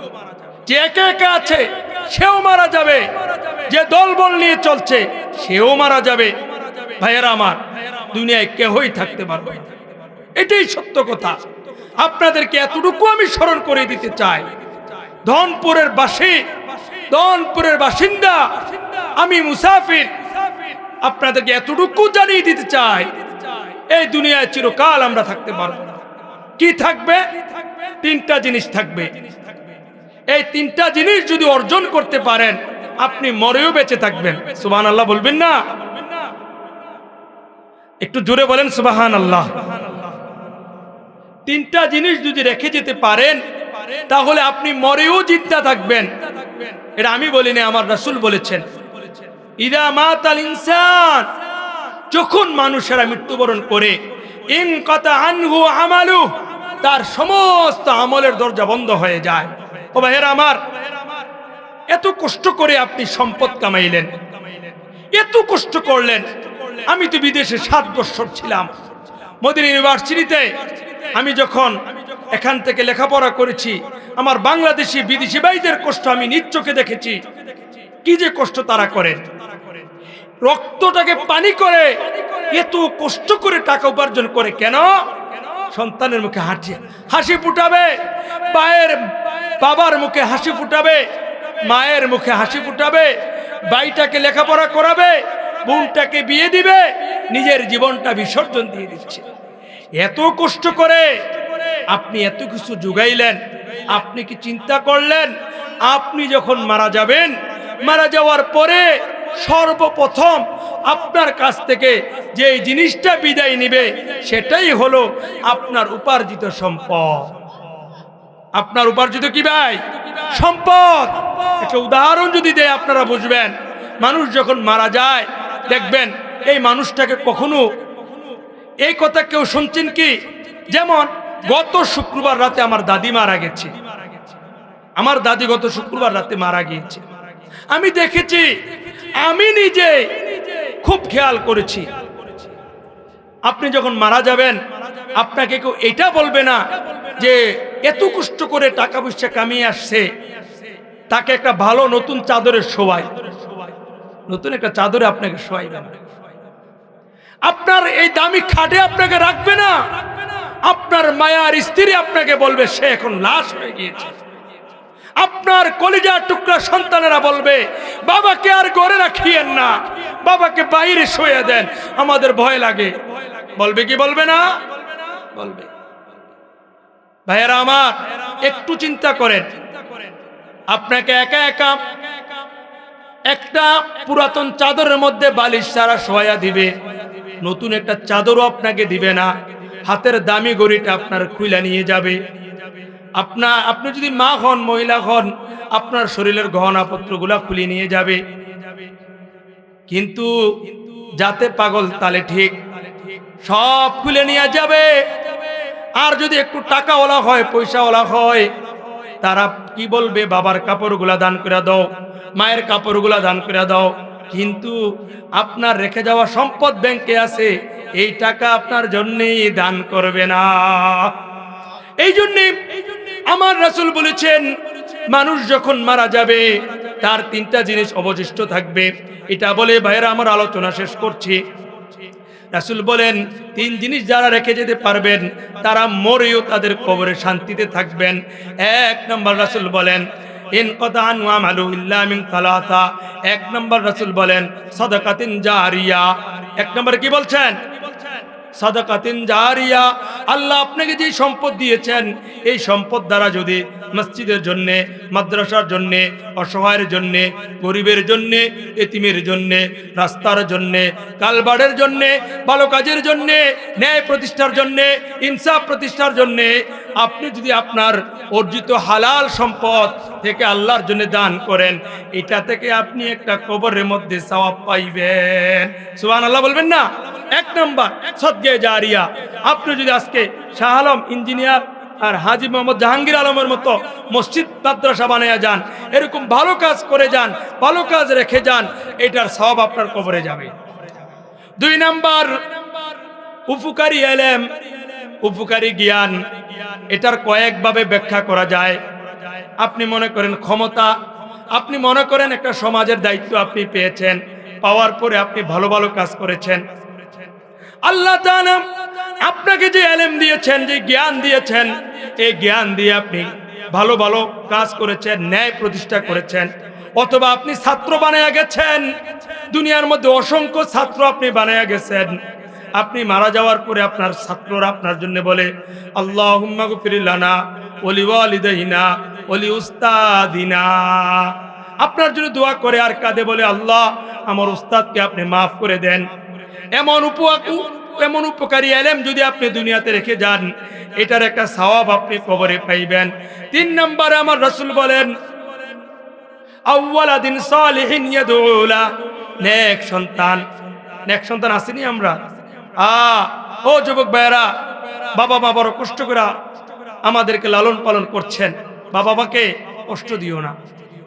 যে একা একা আছে সেও মারা যাবে, যে দলবল নিয়ে চলছে সেও মারা যাবে। ভাইয়েরা আমার, দুনিয়ায় কেউই থাকতে পারবে না, এটাই সত্য কথা। আপনাদেরকে এতটুকু আমি স্মরণ করে দিতে চাই, ধনপুরের বাসিন্দা আমি মুসাফির, আপনাদেরকে এতটুকু জানিয়ে দিতে চাই, এই দুনিয়ায় চিরকাল আমরা থাকতে পারবো না। কি থাকবে? তিনটা জিনিস থাকবে। এই তিনটা জিনিস যদি অর্জন করতে পারেন, আপনি মরেও বেঁচে থাকবেন। সুবহানাল্লাহ বলবেন না? একটু জোরে বলেন সুবহানাল্লাহ। তিনটা জিনিস যদি রেখে যেতে পারেন, তাহলে আপনি মরেও জিন্দা থাকবেন। এটা আমি বলিনি, আমার রাসূল বলেছেন, ইদা মাতাল ইনসান, যখন মানুষেরা মৃত্যুবরণ করে, ইনকাতা আনহু আমালু, তার সমস্ত আমলের দরজা বন্ধ হয়ে যায়। ও ভাইয়েরা আমার, এত কষ্ট করে আপনি সম্পদ কামাইলেন, এত কষ্ট করলেন। আমি তো বিদেশে 7 বছর ছিলাম, মদিনা ইউনিভার্সিটিতে। আমি যখন এখান থেকে লেখাপড়া করেছি, আমার বাংলাদেশি বিদেশি ভাইদের কষ্ট আমি নিজ চোখে দেখেছি। কি যে কষ্ট তারা করে, রক্তটাকে পানি করে এত কষ্ট করে টাকা উপার্জন করে। কেন? সন্তানের মুখে হাসি ফুটাবে, বাবার মুখে হাসি ফুটাবে, মায়ের মুখে হাসি ফুটাবে, ভাইটাকে লেখাপড়া করাবে, বোনটাকে বিয়ে দিবে, নিজের জীবনটা বিসর্জন দিয়ে দিচ্ছে। এত কষ্ট করে আপনি এত কিছু জুগাইলেন, আপনি কি চিন্তা করলেন আপনি যখন মারা যাবেন, মারা যাওয়ার পরে সর্বপ্রথম আপনার কাছ থেকে যে জিনিসটা বিদায় নিবে, সেটাই হলো আপনার উপার্জিত সম্পদ। আপনার উপার্জিত কি ভাই? সম্পদ। একটা উদাহরণ যদি দেয় আপনারা বুঝবেন। মানুষ যখন মারা যায়, দেখবেন এই মানুষটাকে কখনো, এই কথা কেউ শুনছেন কি? যেমন গত শুক্রবার রাতে আমার দাদি মারা গেছে। আমার দাদি গত শুক্রবার রাতে মারা গিয়েছে। আমি দেখেছি, আমি নিজে খুব খেয়াল করেছি। আপনি যখন মারা যাবেন, আপনাকে কেউ এটা বলবে না যে এত কষ্ট করে টাকা পয়সা কামিয়ে আসছে, তাকে একটা ভালো নতুন চাদরে শোয়াই, নতুন একটা চাদরে আপনাকে শোয়াইবে না। আপনার এই দামি খাটে আপনাকে রাখবে না। আপনার মায়ার স্ত্রী আপনাকে বলবে সে এখন লাশ হয়ে গিয়েছে। আপনার কলিজার টুকরা সন্তানেরা বলবে বাবাকে আর ঘরে রাখিয়েন না, বাবাকে বাইরে শুয়ে দেন, আমাদের ভয় লাগে। বলবে কি বলবে না? বলবে। ভাইয়েরা আমার, একটু চিন্তা করেন, আপনাকে একা একা একটা পুরাতন চাদরের মধ্যে বালিশ ছাড়া শোয়া দিবে, নতুন একটা চাদরও আপনাকে দিবে না। হাতের দামি গড়িটা আপনার খুইলা নিয়ে যাবে। আপনি যদি মা হন, মহিলা হন, আপনার শরীরের গহনাপত্রগুলা খুলে নিয়ে যাবে। কিন্তু যাতে পাগল তালে ঠিক, সব খুলে নিয়ে যাবে। আর যদি একটু টাকাওয়ালা হয়, পয়সাওয়ালা হয়, তারা কি বলবে? বাবার কাপড়গুলা দান করে দাও, মায়ের কাপড়গুলা দান করে দাও। কিন্তু আপনার রেখে যাওয়া সম্পদ ব্যাংকে আছে, এই টাকা আপনার জন্যই দান করবে না। এই জন্যে আমার রাসূল বলেছেন, মানুষ যখন মারা যাবে তার 3টা জিনিস অবশিষ্ট থাকবে। এটা বলে ভাইয়েরা আমার আলোচনা শেষ করছি। রাসূল বলেন 3 জিনিস যারা রেখে যেতে পারবেন, তারা মরেও তাদের কবরে শান্তিতে থাকবেন। 1 নম্বর রাসূল বলেন ইনকাতা আনহু আমালু ইল্লা মিন সালাসা। 1 নম্বর রাসূল বলেন সাদাকাতিন জারিয়া। 1 নম্বর কি বলছেন? সাদাকাতিন জারিয়া, আল্লাহ আপনাকে যে সম্পদ দিয়েছেন এই সম্পদ দ্বারা যদি মসজিদের জন্যে, মাদ্রাসার জন্যে, অসহায়ের জন্যে, গরিবের জন্যে, এতিমের জন্যে, রাস্তার জন্যে, কালবাড়ের জন্যে, ভালো কাজের জন্যে, ন্যায় প্রতিষ্ঠার জন্যে, ইনসাফ প্রতিষ্ঠার জন্যে আপনি যদি আপনার অর্জিত হালাল সম্পদ থেকে আল্লাহর জন্য দান করেন, এটা থেকে আপনি একটা কবরের মধ্যে সওয়াব পাইবেন। সুবহানাল্লাহ বলবেন না? এক নাম্বার সদকা জারিয়া। আপনি যদি আজকে শাহ আলম ইঞ্জিনিয়ার আর হাজী মোহাম্মদ জাহাঙ্গীর আলমের মতো মসজিদ মাদ্রাসা বানায়া যান, এরকম ভালো কাজ করে যান, ভালো কাজ রেখে যান, এটার সওয়াব আপনার কবরে যাবে। দুই নাম্বার উপকারী এলেম, উপকারী জ্ঞান। এটার কয়েকভাবে ব্যাখ্যা করা যায়। আপনি মনে করেন ক্ষমতা, আপনি মনে করেন একটা সমাজের দায়িত্ব আপনি পেয়েছেন, পাওয়ার পরে আপনি ভালো ভালো কাজ করেছেন। আল্লাহ তাআলা আপনাকে যে এলেম দিয়েছেন, যে জ্ঞান দিয়েছেন, এই জ্ঞান দিয়ে আপনি ভালো ভালো কাজ করেছেন, ন্যায় প্রতিষ্ঠা করেছেন। অথবা আপনি ছাত্র বানায়া গেছেন, দুনিয়ার মধ্যে অসংখ্য ছাত্র আপনি বানায়া গেছেন। আপনি মারা যাওয়ার পরে আপনার ছাত্ররা আপনার জন্য বলে আল্লাহুম্মা গফির লানা ওয়া লিওয়ালিদাইনা ওয়া লিউস্তাদিনা, আপনার জন্য দোয়া করে আর কাঁদে বলে আল্লাহ আমার উস্তাদকে আপনি মাফ করে দেন। এমন উপকারী এলেম যদি আপনি দুনিয়াতে রেখে যান, এটার একটা সওয়াব আপনি কবরে পাইবেন। তিন নম্বরে আমার রাসূল বলেন আউওয়ালাদিন সালিহিন ইয়াদউলা, নেক সন্তান। নেক সন্তান আসেনি আমরা? ও যুবক ভাইরা, বাবা মা বড় কষ্ট করে আমাদেরকে লালন পালন করছেন, বাবা মাকে কষ্ট দিও না।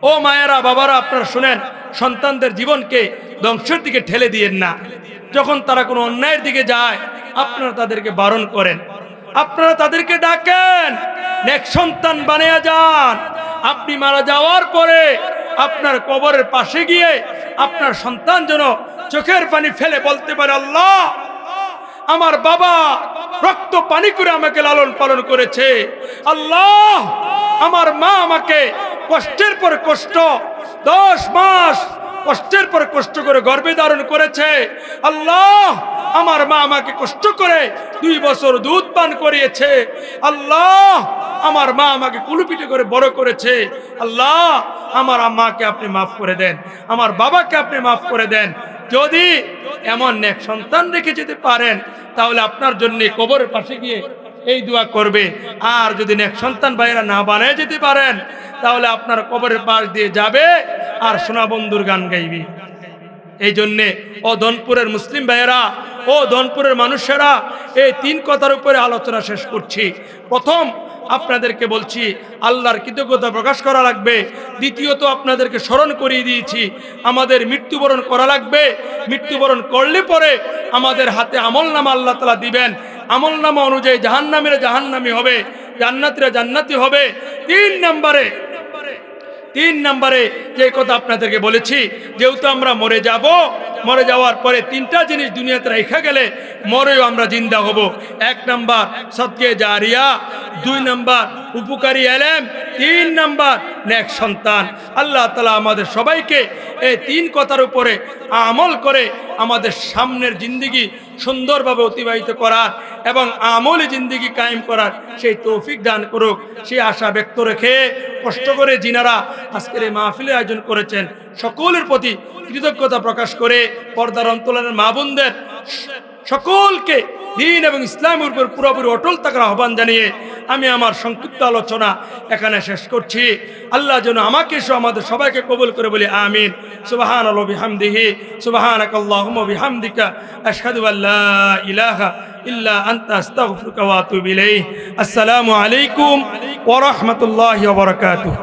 ও মায়েরা, বাবারা, আপনারা শুনেন, সন্তানদের জীবনকে ধ্বংসের দিকে ঠেলে দিয়েন না। যখন তারা কোনো অন্যায়ের দিকে যায় আপনারা তাদেরকে বারণ করেন, আপনারা তাদেরকে ডাকেন, নেক সন্তান বানিয়ে যান। আপনি মারা যাওয়ার পরে আপনার কবরের পাশে গিয়ে আপনার সন্তান যেন চোখের পানি ফেলে বলতে পারে আল্লাহ আমার বাবা রক্ত পানি করে আমাকে লালন পালন করেছে, আল্লাহ আমার মা আমাকে কষ্টের পর কষ্ট 10 মাস কষ্টের পর কষ্ট করে গর্ভে ধারণ করেছে, আল্লাহ আমার মা আমাকে কষ্ট করে 2 বছর দুধ পান করিয়েছে, আল্লাহ আমার মা আমাকে কুলুপিটে করে বড় করেছে, আল্লাহ আমার আম্মাকে আপনি মাফ করে দেন, আমার বাবাকে আপনি মাফ করে দেন। যদি এমন নেক সন্তান রেখে যেতে পারেন তাহলে আপনার জন্য কবরের পাশে গিয়ে এই দোয়া করবে। আর যদি নেক সন্তান ভাইরা না বানায় যেতে পারেন তাহলে আপনার কবরের পাশ দিয়ে যাবে আর সোনা বন্ধুর গান গাইবি। এই জন্যে ও ধনপুরের মুসলিম ভাইয়েরা, ও ধনপুরের মানুষেরা, এই 3 কথার উপরে আলোচনা শেষ করছি। প্রথম আপনাদেরকে বলছি আল্লাহর কৃতজ্ঞতা প্রকাশ করা লাগবে। দ্বিতীয়ত আপনাদেরকে স্মরণ করিয়ে দিয়েছি আমাদের মৃত্যুবরণ করা লাগবে। মৃত্যুবরণ করলে পরে আমাদের হাতে আমলনামা আল্লাহ তাআলা দিবেন। আমলনামা অনুযায়ী জাহান্নামীরা জাহান্নামী হবে, জান্নাতীরা জান্নাতি হবে। 3 নম্বরে যে কথা আপনাদেরকে বলেছি, যেহেতু আমরা মরে যাব, মরে যাওয়ার পরে 3টা জিনিস দুনিয়াতে রেখে গেলে মরেও আমরা জিন্দা হব। 1 নম্বর সদকা জারিয়া, 2 নম্বর উপকারী এলেম, 3 নম্বর নেক সন্তান। আল্লাহ তাআলা আমাদের সবাইকে এই 3 কথার উপরে আমল করে আমাদের সামনের জিন্দেগি সুন্দরভাবে অতিবাহিত করার এবং আমলি জিন্দেগি কায়েম করার সেই তৌফিক দান করুক, সেই আশা ব্যক্ত রেখে কষ্ট করে যিনারা আজকের এই মাহফিলের আয়োজন করেছেন সকলের প্রতি কৃতজ্ঞতা প্রকাশ করে পর্দার অন্তরালের মা বোনদের সকলকে দ্বীন এবং ইসলামের উপর পুরোপুরি অটল থাকার আহ্বান জানিয়ে আমি আমার সংক্ষিপ্ত আলোচনা এখানে শেষ করছি। আল্লাহ যেন আমাকে সহ আমাদের সবাইকে কবুল করে বলি আমিন। সুবহানাল্লাহি বিহামদিহি, সুবহানাকাল্লাহুম্মা বিহামদিকা, আশহাদু আল্লা ইলাহা ইল্লা আনতা, আস্তাগফিরুকা ওয়া আতুবু ইলাইহি। আসসালামু আলাইকুম ওয়া রাহমাতুল্লাহি ওয়া বারাকাতুহু।